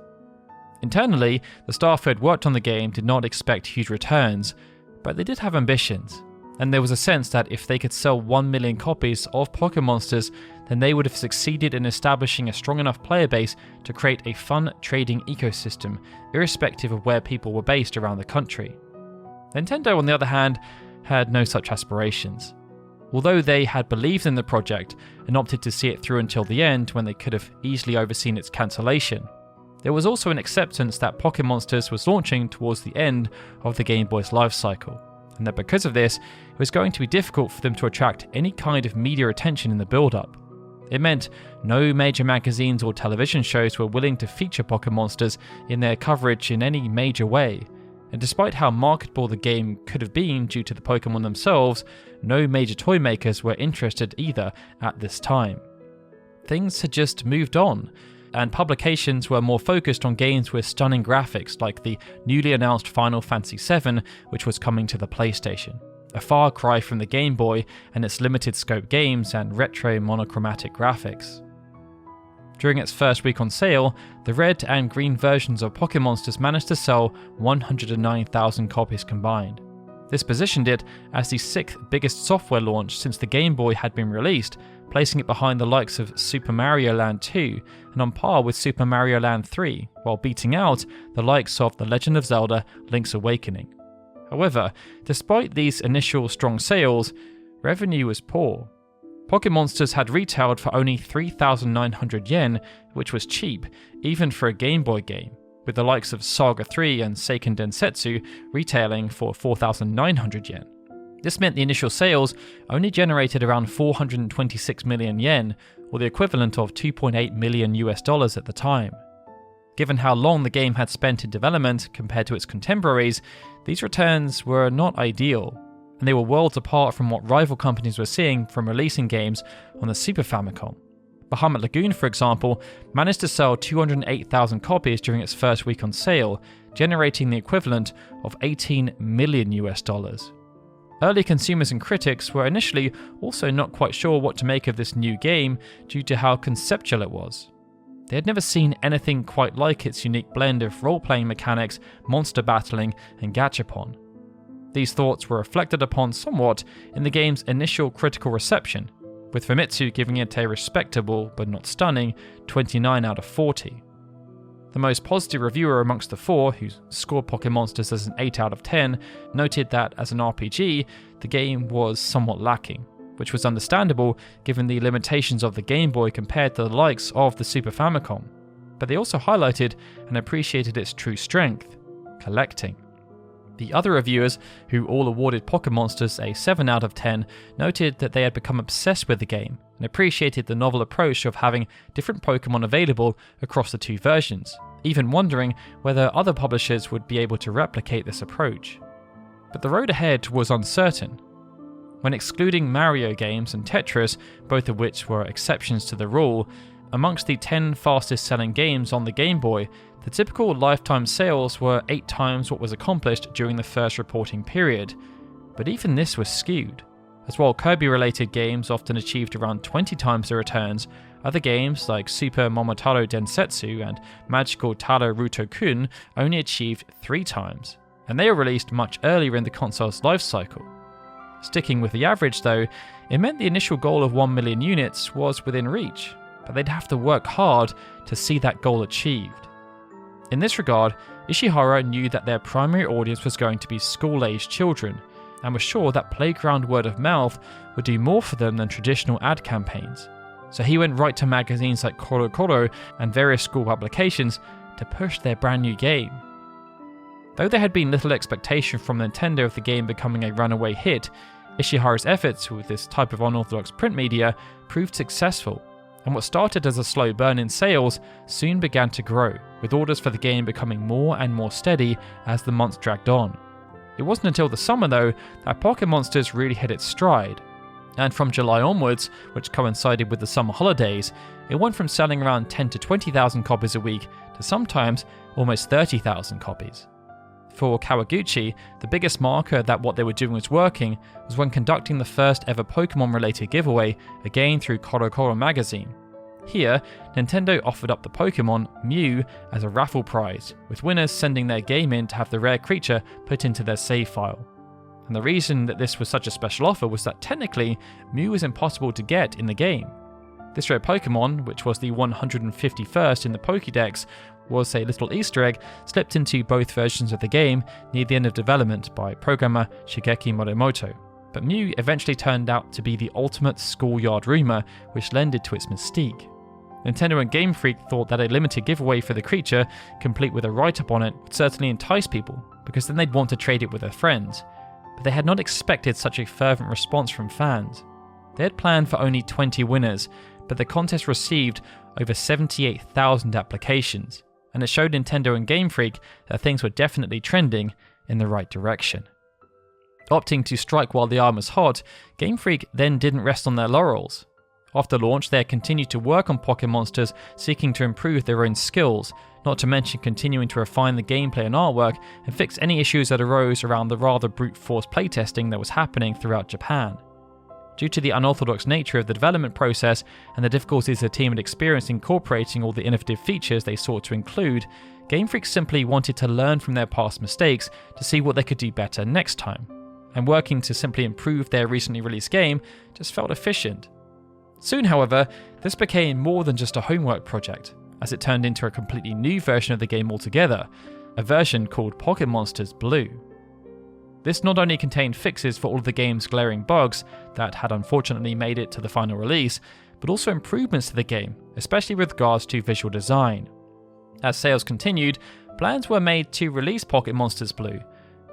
Internally, the staff who had worked on the game did not expect huge returns, but they did have ambitions, and there was a sense that if they could sell 1 million copies of Pokémonsters, then they would have succeeded in establishing a strong enough player base to create a fun trading ecosystem, irrespective of where people were based around the country. Nintendo, on the other hand, had no such aspirations. Although they had believed in the project and opted to see it through until the end when they could have easily overseen its cancellation, there was also an acceptance that Pokémonsters was launching towards the end of the Game Boy's life cycle, and that because of this, it was going to be difficult for them to attract any kind of media attention in the build-up. It meant no major magazines or television shows were willing to feature Pokémonsters in their coverage in any major way, and despite how marketable the game could have been due to the Pokémon themselves, no major toy makers were interested either at this time. Things had just moved on, and publications were more focused on games with stunning graphics like the newly announced Final Fantasy VII, which was coming to the PlayStation. A far cry from the Game Boy and its limited scope games and retro monochromatic graphics. During its first week on sale, the red and green versions of Pokémonsters managed to sell 109,000 copies combined. This positioned it as the 6th biggest software launch since the Game Boy had been released, placing it behind the likes of Super Mario Land 2 and on par with Super Mario Land 3, while beating out the likes of The Legend of Zelda: Link's Awakening. However, despite these initial strong sales, revenue was poor. Pokémonsters had retailed for only 3,900 yen, which was cheap, even for a Game Boy game, with the likes of Saga 3 and Seiken Densetsu retailing for 4,900 yen. This meant the initial sales only generated around 426 million yen, or the equivalent of $2.8 million at the time. Given how long the game had spent in development compared to its contemporaries, these returns were not ideal, and they were worlds apart from what rival companies were seeing from releasing games on the Super Famicom. Bahamut Lagoon, for example, managed to sell 208,000 copies during its first week on sale, generating the equivalent of $18 million. Early consumers and critics were initially also not quite sure what to make of this new game due to how conceptual it was. They had never seen anything quite like its unique blend of role-playing mechanics, monster battling, and gachapon. These thoughts were reflected upon somewhat in the game's initial critical reception, with Famitsu giving it a respectable, but not stunning, 29 out of 40. The most positive reviewer amongst the 4, who scored Pokémonsters as an 8 out of 10, noted that as an RPG, the game was somewhat lacking, which was understandable given the limitations of the Game Boy compared to the likes of the Super Famicom. But they also highlighted and appreciated its true strength: collecting. The other reviewers, who all awarded Pokémonsters a 7 out of 10, noted that they had become obsessed with the game and appreciated the novel approach of having different Pokémon available across the 2 versions, even wondering whether other publishers would be able to replicate this approach. But the road ahead was uncertain. When excluding Mario games and Tetris, both of which were exceptions to the rule, amongst the 10 fastest selling games on the Game Boy, the typical lifetime sales were 8 times what was accomplished during the first reporting period. But even this was skewed, as while Kirby-related games often achieved around 20 times the returns, other games like Super Momotaro Densetsu and Magical Taro Ruto-kun only achieved 3 times, and they were released much earlier in the console's life cycle. Sticking with the average though, it meant the initial goal of 1 million units was within reach, but they'd have to work hard to see that goal achieved. In this regard, Ishihara knew that their primary audience was going to be school-aged children, and was sure that playground word of mouth would do more for them than traditional ad campaigns. So he went right to magazines like Koro Koro and various school publications to push their brand new game. Though there had been little expectation from Nintendo of the game becoming a runaway hit, Ishihara's efforts with this type of unorthodox print media proved successful, and what started as a slow burn in sales soon began to grow, with orders for the game becoming more and more steady as the months dragged on. It wasn't until the summer though that Pocket Monsters really hit its stride, and from July onwards, which coincided with the summer holidays, it went from selling around 10 to 20,000 copies a week to sometimes almost 30,000 copies. For Kawaguchi, the biggest marker that what they were doing was working was when conducting the first ever Pokemon-related giveaway, again through Koro Koro magazine. Here, Nintendo offered up the Pokemon Mew as a raffle prize, with winners sending their game in to have the rare creature put into their save file. And the reason that this was such a special offer was that technically, Mew was impossible to get in the game. This rare Pokemon, which was the 151st in the Pokédex, was a little Easter egg slipped into both versions of the game near the end of development by programmer Shigeki Morimoto. But Mew eventually turned out to be the ultimate schoolyard rumour, which lended to its mystique. Nintendo and Game Freak thought that a limited giveaway for the creature, complete with a write-up on it, would certainly entice people, because then they'd want to trade it with their friends. But they had not expected such a fervent response from fans. They had planned for only 20 winners, but the contest received over 78,000 applications, and it showed Nintendo and Game Freak that things were definitely trending in the right direction. Opting to strike while the iron was hot, Game Freak then didn't rest on their laurels. After launch, they continued to work on Pocket Monsters, seeking to improve their own skills, not to mention continuing to refine the gameplay and artwork and fix any issues that arose around the rather brute force playtesting that was happening throughout Japan. Due to the unorthodox nature of the development process and the difficulties the team had experienced incorporating all the innovative features they sought to include, Game Freak simply wanted to learn from their past mistakes to see what they could do better next time, and working to simply improve their recently released game just felt efficient. Soon, however, this became more than just a homework project, as it turned into a completely new version of the game altogether, a version called Pocket Monsters Blue. This not only contained fixes for all of the game's glaring bugs that had unfortunately made it to the final release, but also improvements to the game, especially with regards to visual design. As sales continued, plans were made to release Pocket Monsters Blue,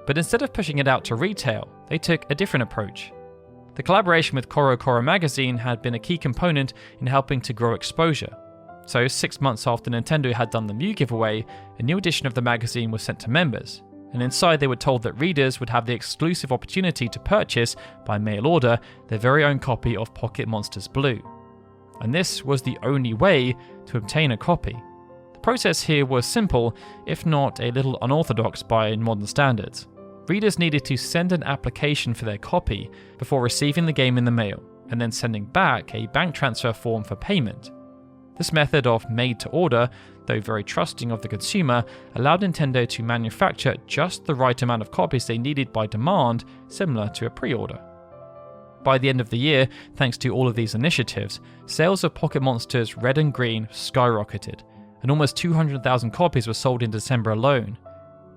but instead of pushing it out to retail, they took a different approach. The collaboration with Koro Koro magazine had been a key component in helping to grow exposure. So 6 months after Nintendo had done the Mew giveaway, a new edition of the magazine was sent to members, and inside they were told that readers would have the exclusive opportunity to purchase, by mail order, their very own copy of Pocket Monsters Blue. And this was the only way to obtain a copy. The process here was simple, if not a little unorthodox by modern standards. Readers needed to send an application for their copy before receiving the game in the mail, and then sending back a bank transfer form for payment. This method of made-to-order, though very trusting of the consumer, allowed Nintendo to manufacture just the right amount of copies they needed by demand, similar to a pre-order. By the end of the year, thanks to all of these initiatives, sales of Pocket Monsters Red and Green skyrocketed, and almost 200,000 copies were sold in December alone.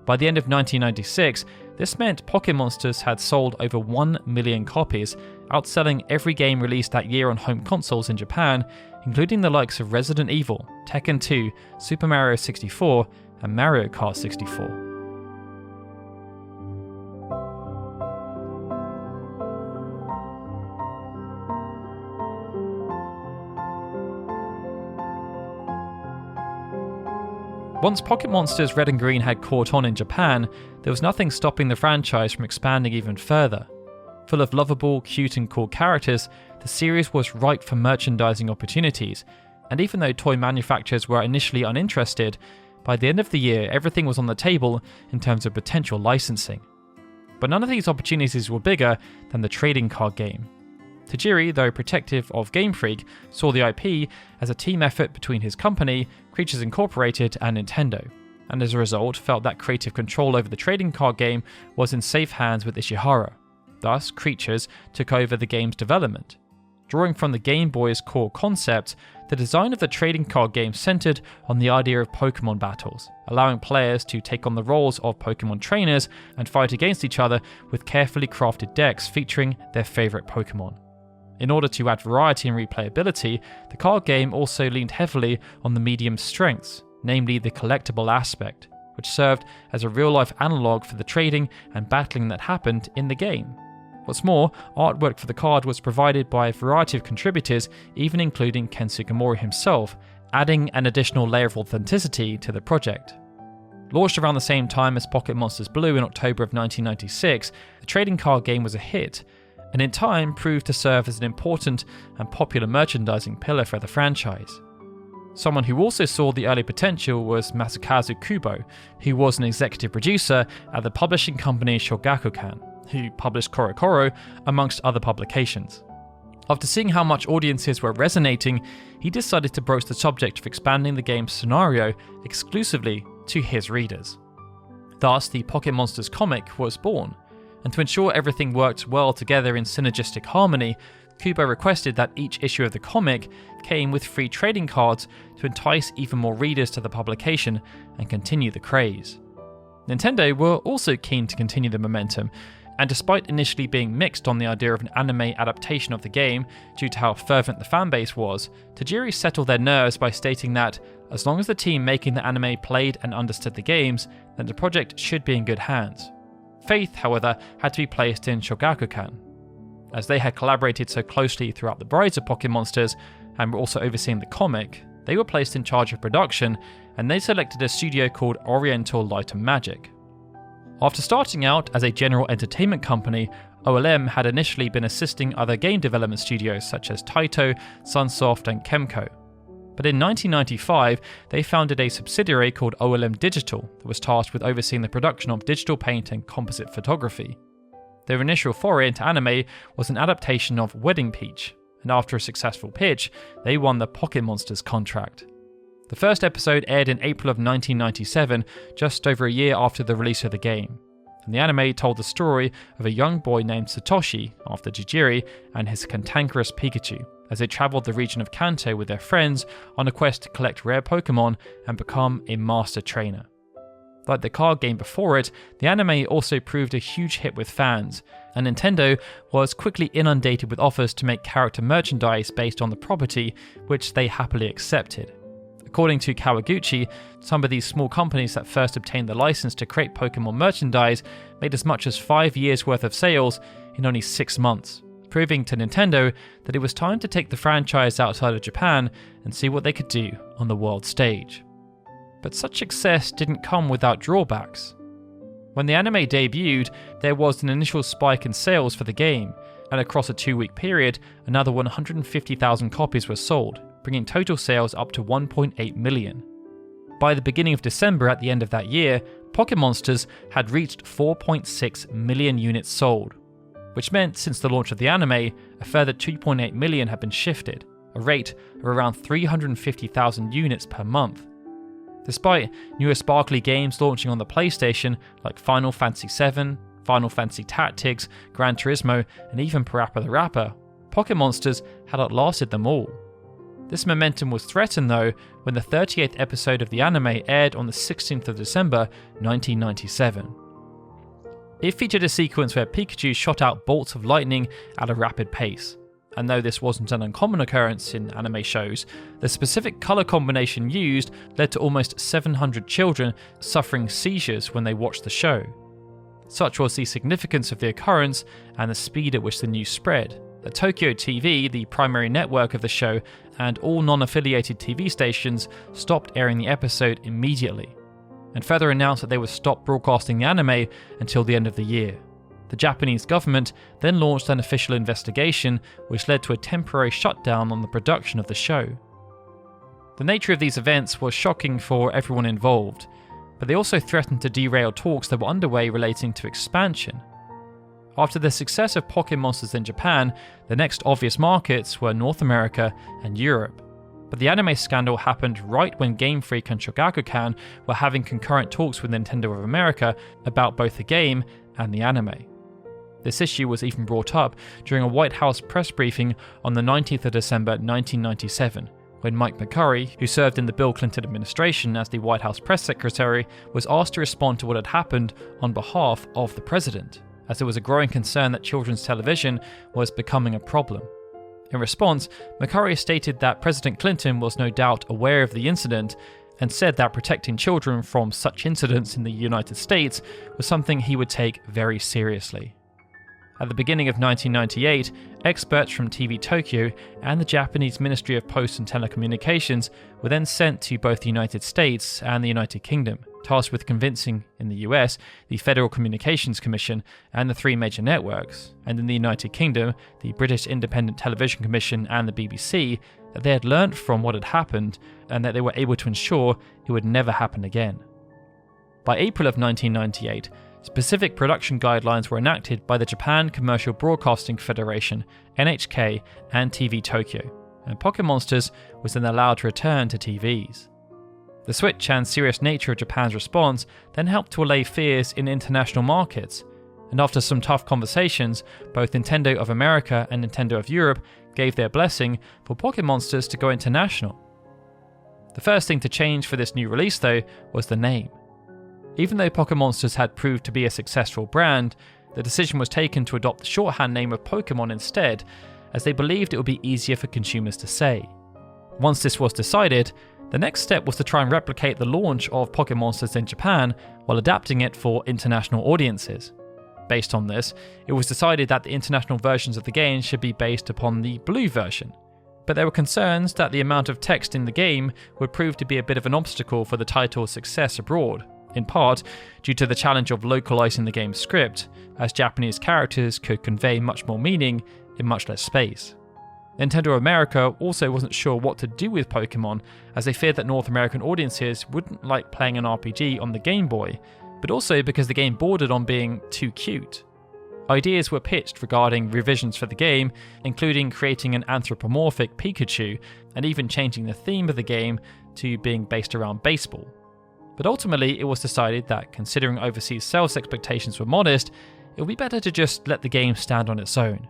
By the end of 1996, this meant Pocket Monsters had sold over 1 million copies, outselling every game released that year on home consoles in Japan, including the likes of Resident Evil, Tekken 2, Super Mario 64, and Mario Kart 64. Once Pocket Monsters Red and Green had caught on in Japan, there was nothing stopping the franchise from expanding even further. Full of lovable, cute and cool characters, the series was ripe for merchandising opportunities, and even though toy manufacturers were initially uninterested, by the end of the year everything was on the table in terms of potential licensing. But none of these opportunities were bigger than the trading card game. Tajiri, though protective of Game Freak, saw the IP as a team effort between his company, Creatures Incorporated, and Nintendo, and as a result felt that creative control over the trading card game was in safe hands with Ishihara. Thus, Creatures took over the game's development. Drawing from the Game Boy's core concept, the design of the trading card game centered on the idea of Pokémon battles, allowing players to take on the roles of Pokémon trainers and fight against each other with carefully crafted decks featuring their favorite Pokémon. In order to add variety and replayability, the card game also leaned heavily on the medium's strengths, namely the collectible aspect, which served as a real-life analogue for the trading and battling that happened in the game. What's more, artwork for the card was provided by a variety of contributors, even including Ken Sugimori himself, adding an additional layer of authenticity to the project. Launched around the same time as Pocket Monsters Blue in October of 1996, the trading card game was a hit, and in time proved to serve as an important and popular merchandising pillar for the franchise. Someone who also saw the early potential was Masakazu Kubo, who was an executive producer at the publishing company Shogakukan, who published Korokoro amongst other publications. After seeing how much audiences were resonating, he decided to broach the subject of expanding the game's scenario exclusively to his readers. Thus, the Pocket Monsters comic was born, and to ensure everything worked well together in synergistic harmony, Kubo requested that each issue of the comic came with free trading cards to entice even more readers to the publication and continue the craze. Nintendo were also keen to continue the momentum, and despite initially being mixed on the idea of an anime adaptation of the game due to how fervent the fanbase was, Tajiri settled their nerves by stating that, as long as the team making the anime played and understood the games, then the project should be in good hands. Faith, however, had to be placed in Shogakukan. As they had collaborated so closely throughout the Brides of Pocket Monsters and were also overseeing the comic, they were placed in charge of production, and they selected a studio called Oriental Light and Magic. After starting out as a general entertainment company, OLM had initially been assisting other game development studios such as Taito, Sunsoft and Kemco. But in 1995, they founded a subsidiary called OLM Digital that was tasked with overseeing the production of digital paint and composite photography. Their initial foray into anime was an adaptation of Wedding Peach, and after a successful pitch, they won the Pocket Monsters contract. The first episode aired in April of 1997, just over a year after the release of the game, and the anime told the story of a young boy named Satoshi, after Jijiri, and his cantankerous Pikachu, as they travelled the region of Kanto with their friends on a quest to collect rare Pokémon and become a master trainer. Like the card game before it, the anime also proved a huge hit with fans, and Nintendo was quickly inundated with offers to make character merchandise based on the property, which they happily accepted. According to Kawaguchi, some of these small companies that first obtained the license to create Pokémon merchandise made as much as 5 years' worth of sales in only 6 months, proving to Nintendo that it was time to take the franchise outside of Japan and see what they could do on the world stage. But such success didn't come without drawbacks. When the anime debuted, there was an initial spike in sales for the game, and across a 2-week period, another 150,000 copies were sold, bringing total sales up to 1.8 million. By the beginning of December at the end of that year, Pocket Monsters had reached 4.6 million units sold, which meant since the launch of the anime, a further 2.8 million had been shifted, a rate of around 350,000 units per month. Despite newer sparkly games launching on the PlayStation like Final Fantasy VII, Final Fantasy Tactics, Gran Turismo, and even Parappa the Rapper, Pocket Monsters had outlasted them all. This momentum was threatened though when the 38th episode of the anime aired on the 16th of December 1997. It featured a sequence where Pikachu shot out bolts of lightning at a rapid pace, and though this wasn't an uncommon occurrence in anime shows, the specific colour combination used led to almost 700 children suffering seizures when they watched the show. Such was the significance of the occurrence and the speed at which the news spread, that Tokyo TV, the primary network of the show, and all non-affiliated TV stations stopped airing the episode immediately, and further announced that they would stop broadcasting the anime until the end of the year. The Japanese government then launched an official investigation, which led to a temporary shutdown on the production of the show. The nature of these events was shocking for everyone involved, but they also threatened to derail talks that were underway relating to expansion. After the success of Pokémon Monsters in Japan, the next obvious markets were North America and Europe. But the anime scandal happened right when Game Freak and Shogakukan were having concurrent talks with Nintendo of America about both the game and the anime. This issue was even brought up during a White House press briefing on the 19th of December 1997, when Mike McCurry, who served in the Bill Clinton administration as the White House press secretary, was asked to respond to what had happened on behalf of the president, as there was a growing concern that children's television was becoming a problem. In response, McCurry stated that President Clinton was no doubt aware of the incident and said that protecting children from such incidents in the United States was something he would take very seriously. At the beginning of 1998, experts from TV Tokyo and the Japanese Ministry of Post and Telecommunications were then sent to both the United States and the United Kingdom, tasked with convincing, in the US, the Federal Communications Commission and the three major networks, and in the United Kingdom, the British Independent Television Commission and the BBC, that they had learnt from what had happened and that they were able to ensure it would never happen again. By April of 1998, specific production guidelines were enacted by the Japan Commercial Broadcasting Federation, NHK, and TV Tokyo, and Pokémon Monsters was then allowed to return to TVs. The switch and serious nature of Japan's response then helped to allay fears in international markets, and after some tough conversations, both Nintendo of America and Nintendo of Europe gave their blessing for Pokémon Monsters to go international. The first thing to change for this new release, though, was the name. Even though Pokémon Monsters had proved to be a successful brand, the decision was taken to adopt the shorthand name of Pokémon instead, as they believed it would be easier for consumers to say. Once this was decided, the next step was to try and replicate the launch of Pokémon Monsters in Japan while adapting it for international audiences. Based on this, it was decided that the international versions of the game should be based upon the blue version. But there were concerns that the amount of text in the game would prove to be a bit of an obstacle for the title's success abroad, in part due to the challenge of localizing the game's script, as Japanese characters could convey much more meaning in much less space. Nintendo America also wasn't sure what to do with Pokémon, as they feared that North American audiences wouldn't like playing an RPG on the Game Boy, but also because the game bordered on being too cute. Ideas were pitched regarding revisions for the game, including creating an anthropomorphic Pikachu and even changing the theme of the game to being based around baseball. But ultimately, it was decided that, considering overseas sales expectations were modest, it would be better to just let the game stand on its own.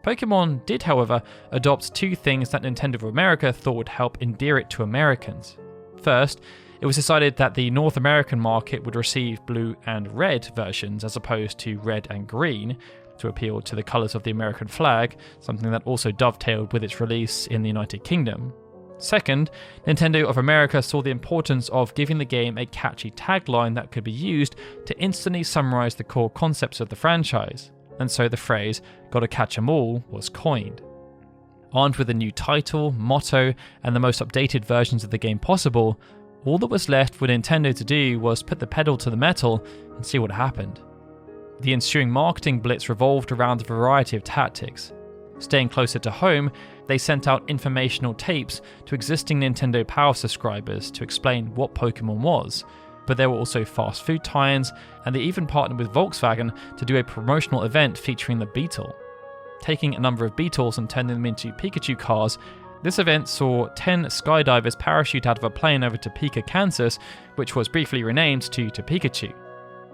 Pokémon did, however, adopt two things that Nintendo of America thought would help endear it to Americans. First, it was decided that the North American market would receive blue and red versions as opposed to red and green, to appeal to the colours of the American flag, something that also dovetailed with its release in the United Kingdom. Second, Nintendo of America saw the importance of giving the game a catchy tagline that could be used to instantly summarise the core concepts of the franchise, and so the phrase "gotta catch 'em all" was coined. Armed with a new title, motto, and the most updated versions of the game possible, all that was left for Nintendo to do was put the pedal to the metal and see what happened. The ensuing marketing blitz revolved around a variety of tactics. Staying closer to home, they sent out informational tapes to existing Nintendo Power subscribers to explain what Pokémon was, but there were also fast food tie-ins, and they even partnered with Volkswagen to do a promotional event featuring the Beetle. Taking a number of Beetles and turning them into Pikachu cars, this event saw 10 skydivers parachute out of a plane over Topeka, Kansas, which was briefly renamed to Pikachu.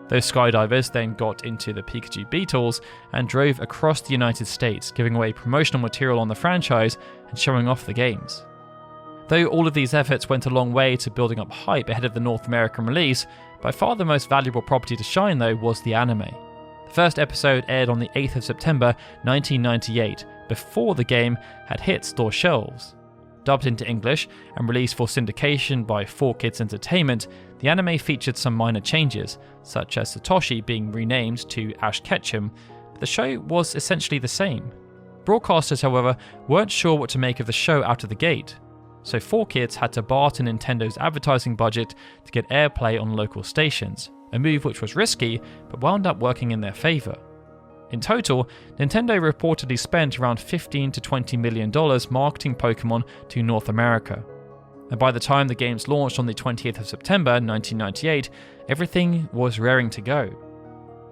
Those skydivers then got into the Pikachu Beetles and drove across the United States, giving away promotional material on the franchise and showing off the games. Though all of these efforts went a long way to building up hype ahead of the North American release, by far the most valuable property to shine though was the anime. The first episode aired on the 8th of September 1998, before the game had hit store shelves. Dubbed into English and released for syndication by 4Kids Entertainment, the anime featured some minor changes, such as Satoshi being renamed to Ash Ketchum, but the show was essentially the same. Broadcasters, however, weren't sure what to make of the show out of the gate, so 4Kids had to barter Nintendo's advertising budget to get airplay on local stations, a move which was risky but wound up working in their favour. In total, Nintendo reportedly spent around $15 to $20 million marketing Pokémon to North America. And by the time the games launched on the 20th of September 1998, everything was raring to go.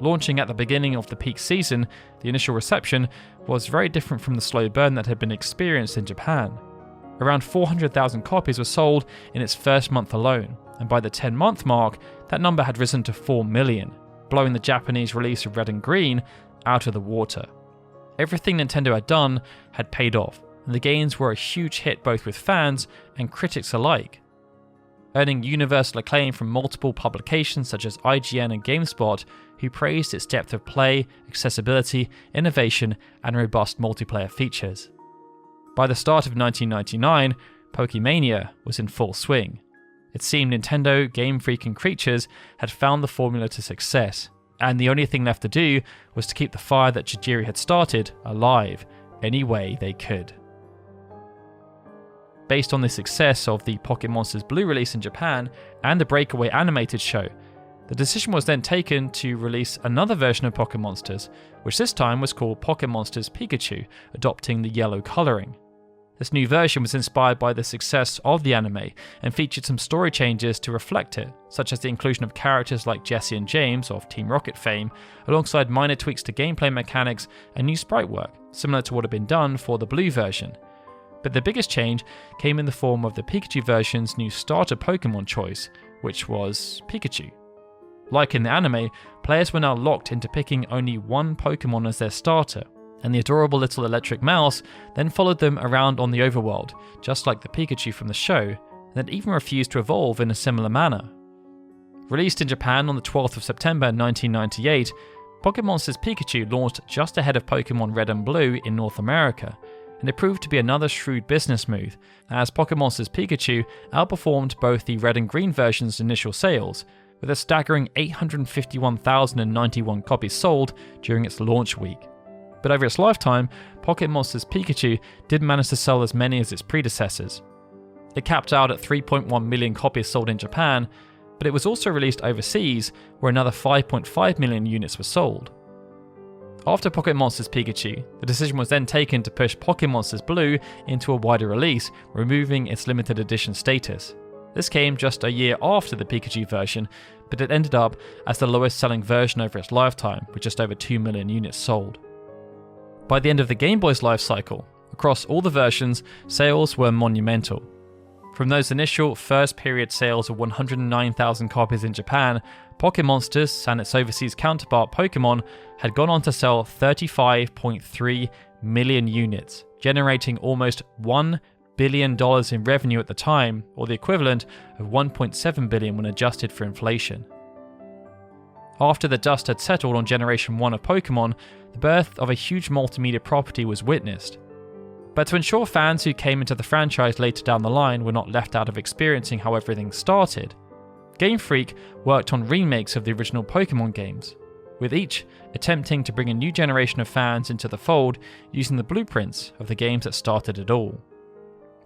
Launching at the beginning of the peak season, the initial reception was very different from the slow burn that had been experienced in Japan. Around 400,000 copies were sold in its first month alone, and by the 10-month mark, that number had risen to 4 million, blowing the Japanese release of Red and Green out of the water. Everything Nintendo had done had paid off, and the games were a huge hit both with fans and critics alike, earning universal acclaim from multiple publications such as IGN and GameSpot, who praised its depth of play, accessibility, innovation, and robust multiplayer features. By the start of 1999, Pokemania was in full swing. It seemed Nintendo, Game Freak, and creators had found the formula to success, and the only thing left to do was to keep the fire that Tajiri had started alive any way they could. Based on the success of the Pocket Monsters Blue release in Japan and the breakaway animated show, the decision was then taken to release another version of Pocket Monsters, which this time was called Pocket Monsters Pikachu, adopting the yellow colouring. This new version was inspired by the success of the anime and featured some story changes to reflect it, such as the inclusion of characters like Jesse and James of Team Rocket fame, alongside minor tweaks to gameplay mechanics and new sprite work, similar to what had been done for the Blue version. But the biggest change came in the form of the Pikachu version's new starter Pokemon choice, which was Pikachu. Like in the anime, players were now locked into picking only one Pokemon as their starter, and the adorable little electric mouse then followed them around on the overworld, just like the Pikachu from the show, that even refused to evolve in a similar manner. Released in Japan on the 12th of September 1998, Pocket Monsters Pikachu launched just ahead of Pokémon Red and Blue in North America, and it proved to be another shrewd business move, as Pocket Monsters Pikachu outperformed both the Red and Green version's initial sales, with a staggering 851,091 copies sold during its launch week. But over its lifetime, Pocket Monsters Pikachu did manage to sell as many as its predecessors. It capped out at 3.1 million copies sold in Japan, but it was also released overseas, where another 5.5 million units were sold. After Pocket Monsters Pikachu, the decision was then taken to push Pocket Monsters Blue into a wider release, removing its limited edition status. This came just a year after the Pikachu version, but it ended up as the lowest selling version over its lifetime, with just over 2 million units sold. By the end of the Game Boy's life cycle, across all the versions, sales were monumental. From those initial first period sales of 109,000 copies in Japan, Pocket Monsters and its overseas counterpart Pokemon had gone on to sell 35.3 million units, generating almost $1 billion in revenue at the time, or the equivalent of 1.7 billion when adjusted for inflation. After the dust had settled on Generation 1 of Pokemon, the birth of a huge multimedia property was witnessed. But to ensure fans who came into the franchise later down the line were not left out of experiencing how everything started, Game Freak worked on remakes of the original Pokemon games, with each attempting to bring a new generation of fans into the fold using the blueprints of the games that started it all.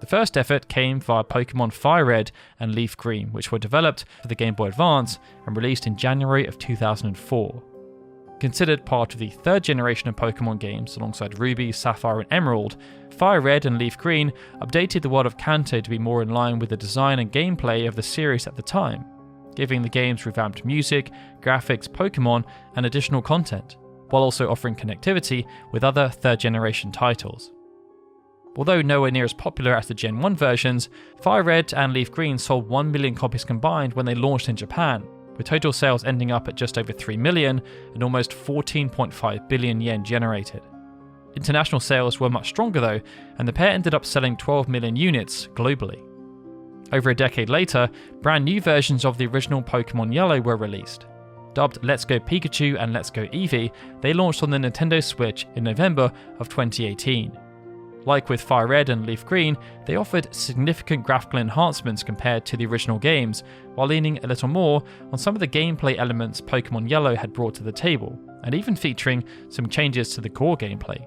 The first effort came via Pokémon Fire Red and Leaf Green, which were developed for the Game Boy Advance and released in January of 2004. Considered part of the third generation of Pokémon games alongside Ruby, Sapphire and Emerald, Fire Red and Leaf Green updated the world of Kanto to be more in line with the design and gameplay of the series at the time, giving the games revamped music, graphics, Pokémon and additional content, while also offering connectivity with other third generation titles. Although nowhere near as popular as the Gen 1 versions, Fire Red and Leaf Green sold 1 million copies combined when they launched in Japan, with total sales ending up at just over 3 million and almost 14.5 billion yen generated. International sales were much stronger though, and the pair ended up selling 12 million units globally. Over a decade later, brand new versions of the original Pokémon Yellow were released. Dubbed Let's Go Pikachu and Let's Go Eevee, they launched on the Nintendo Switch in November of 2018. Like with Fire Red and Leaf Green, they offered significant graphical enhancements compared to the original games, while leaning a little more on some of the gameplay elements Pokémon Yellow had brought to the table, and even featuring some changes to the core gameplay.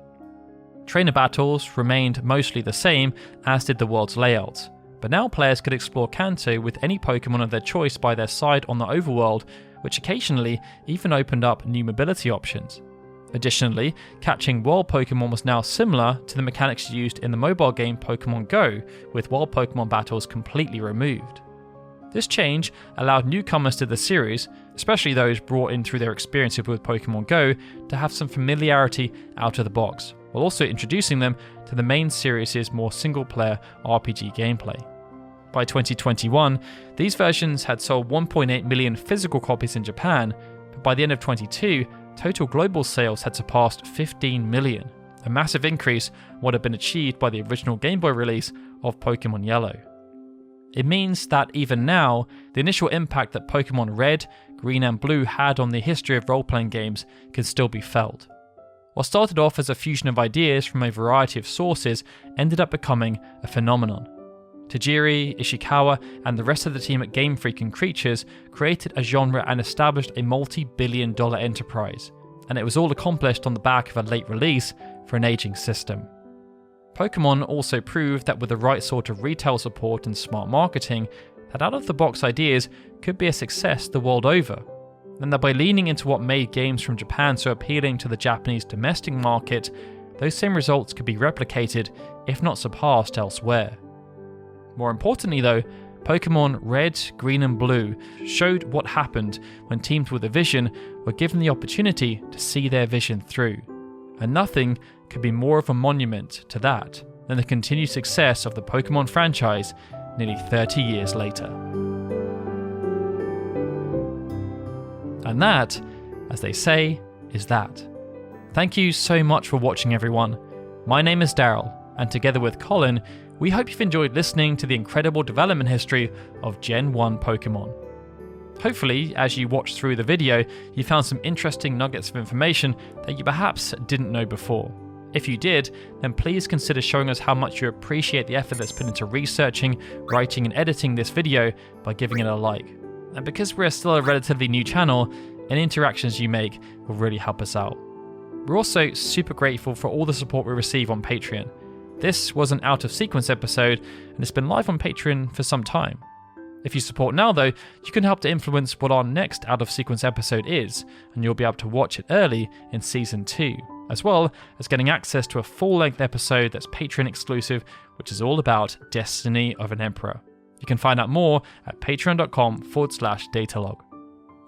Trainer battles remained mostly the same, as did the world's layouts, but now players could explore Kanto with any Pokémon of their choice by their side on the overworld, which occasionally even opened up new mobility options. Additionally, catching wild Pokemon was now similar to the mechanics used in the mobile game Pokémon Go, with wild Pokemon battles completely removed. This change allowed newcomers to the series, especially those brought in through their experiences with Pokémon Go, to have some familiarity out of the box, while also introducing them to the main series' more single-player RPG gameplay. By 2021, these versions had sold 1.8 million physical copies in Japan, but by the end of 2022, total global sales had surpassed 15 million, a massive increase on what had been achieved by the original Game Boy release of Pokémon Yellow. It means that even now, the initial impact that Pokémon Red, Green and Blue had on the history of role-playing games can still be felt. What started off as a fusion of ideas from a variety of sources ended up becoming a phenomenon. Tajiri, Ishikawa, and the rest of the team at Game Freak and Creatures created a genre and established a multi-billion-dollar enterprise, and it was all accomplished on the back of a late release for an aging system. Pokémon also proved that with the right sort of retail support and smart marketing, that out-of-the-box ideas could be a success the world over, and that by leaning into what made games from Japan so appealing to the Japanese domestic market, those same results could be replicated, if not surpassed, elsewhere. More importantly though, Pokémon Red, Green and Blue showed what happened when teams with a vision were given the opportunity to see their vision through, and nothing could be more of a monument to that than the continued success of the Pokémon franchise nearly 30 years later. And that, as they say, is that. Thank you so much for watching, everyone. My name is Darryl, and together with Colin, we hope you've enjoyed listening to the incredible development history of Gen 1 Pokémon. Hopefully, as you watched through the video, you found some interesting nuggets of information that you perhaps didn't know before. If you did, then please consider showing us how much you appreciate the effort that's put into researching, writing and editing this video by giving it a like. And because we're still a relatively new channel, any interactions you make will really help us out. We're also super grateful for all the support we receive on Patreon. This was an out of sequence episode, and it's been live on Patreon for some time. If you support now though, you can help to influence what our next out of sequence episode is, and you'll be able to watch it early in Season 2, as well as getting access to a full-length episode that's Patreon exclusive, which is all about Destiny of an Emperor. You can find out more at patreon.com/datalog.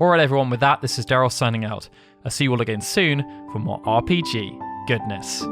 Alright everyone, with that, this is Darryl signing out. I'll see you all again soon for more RPG goodness.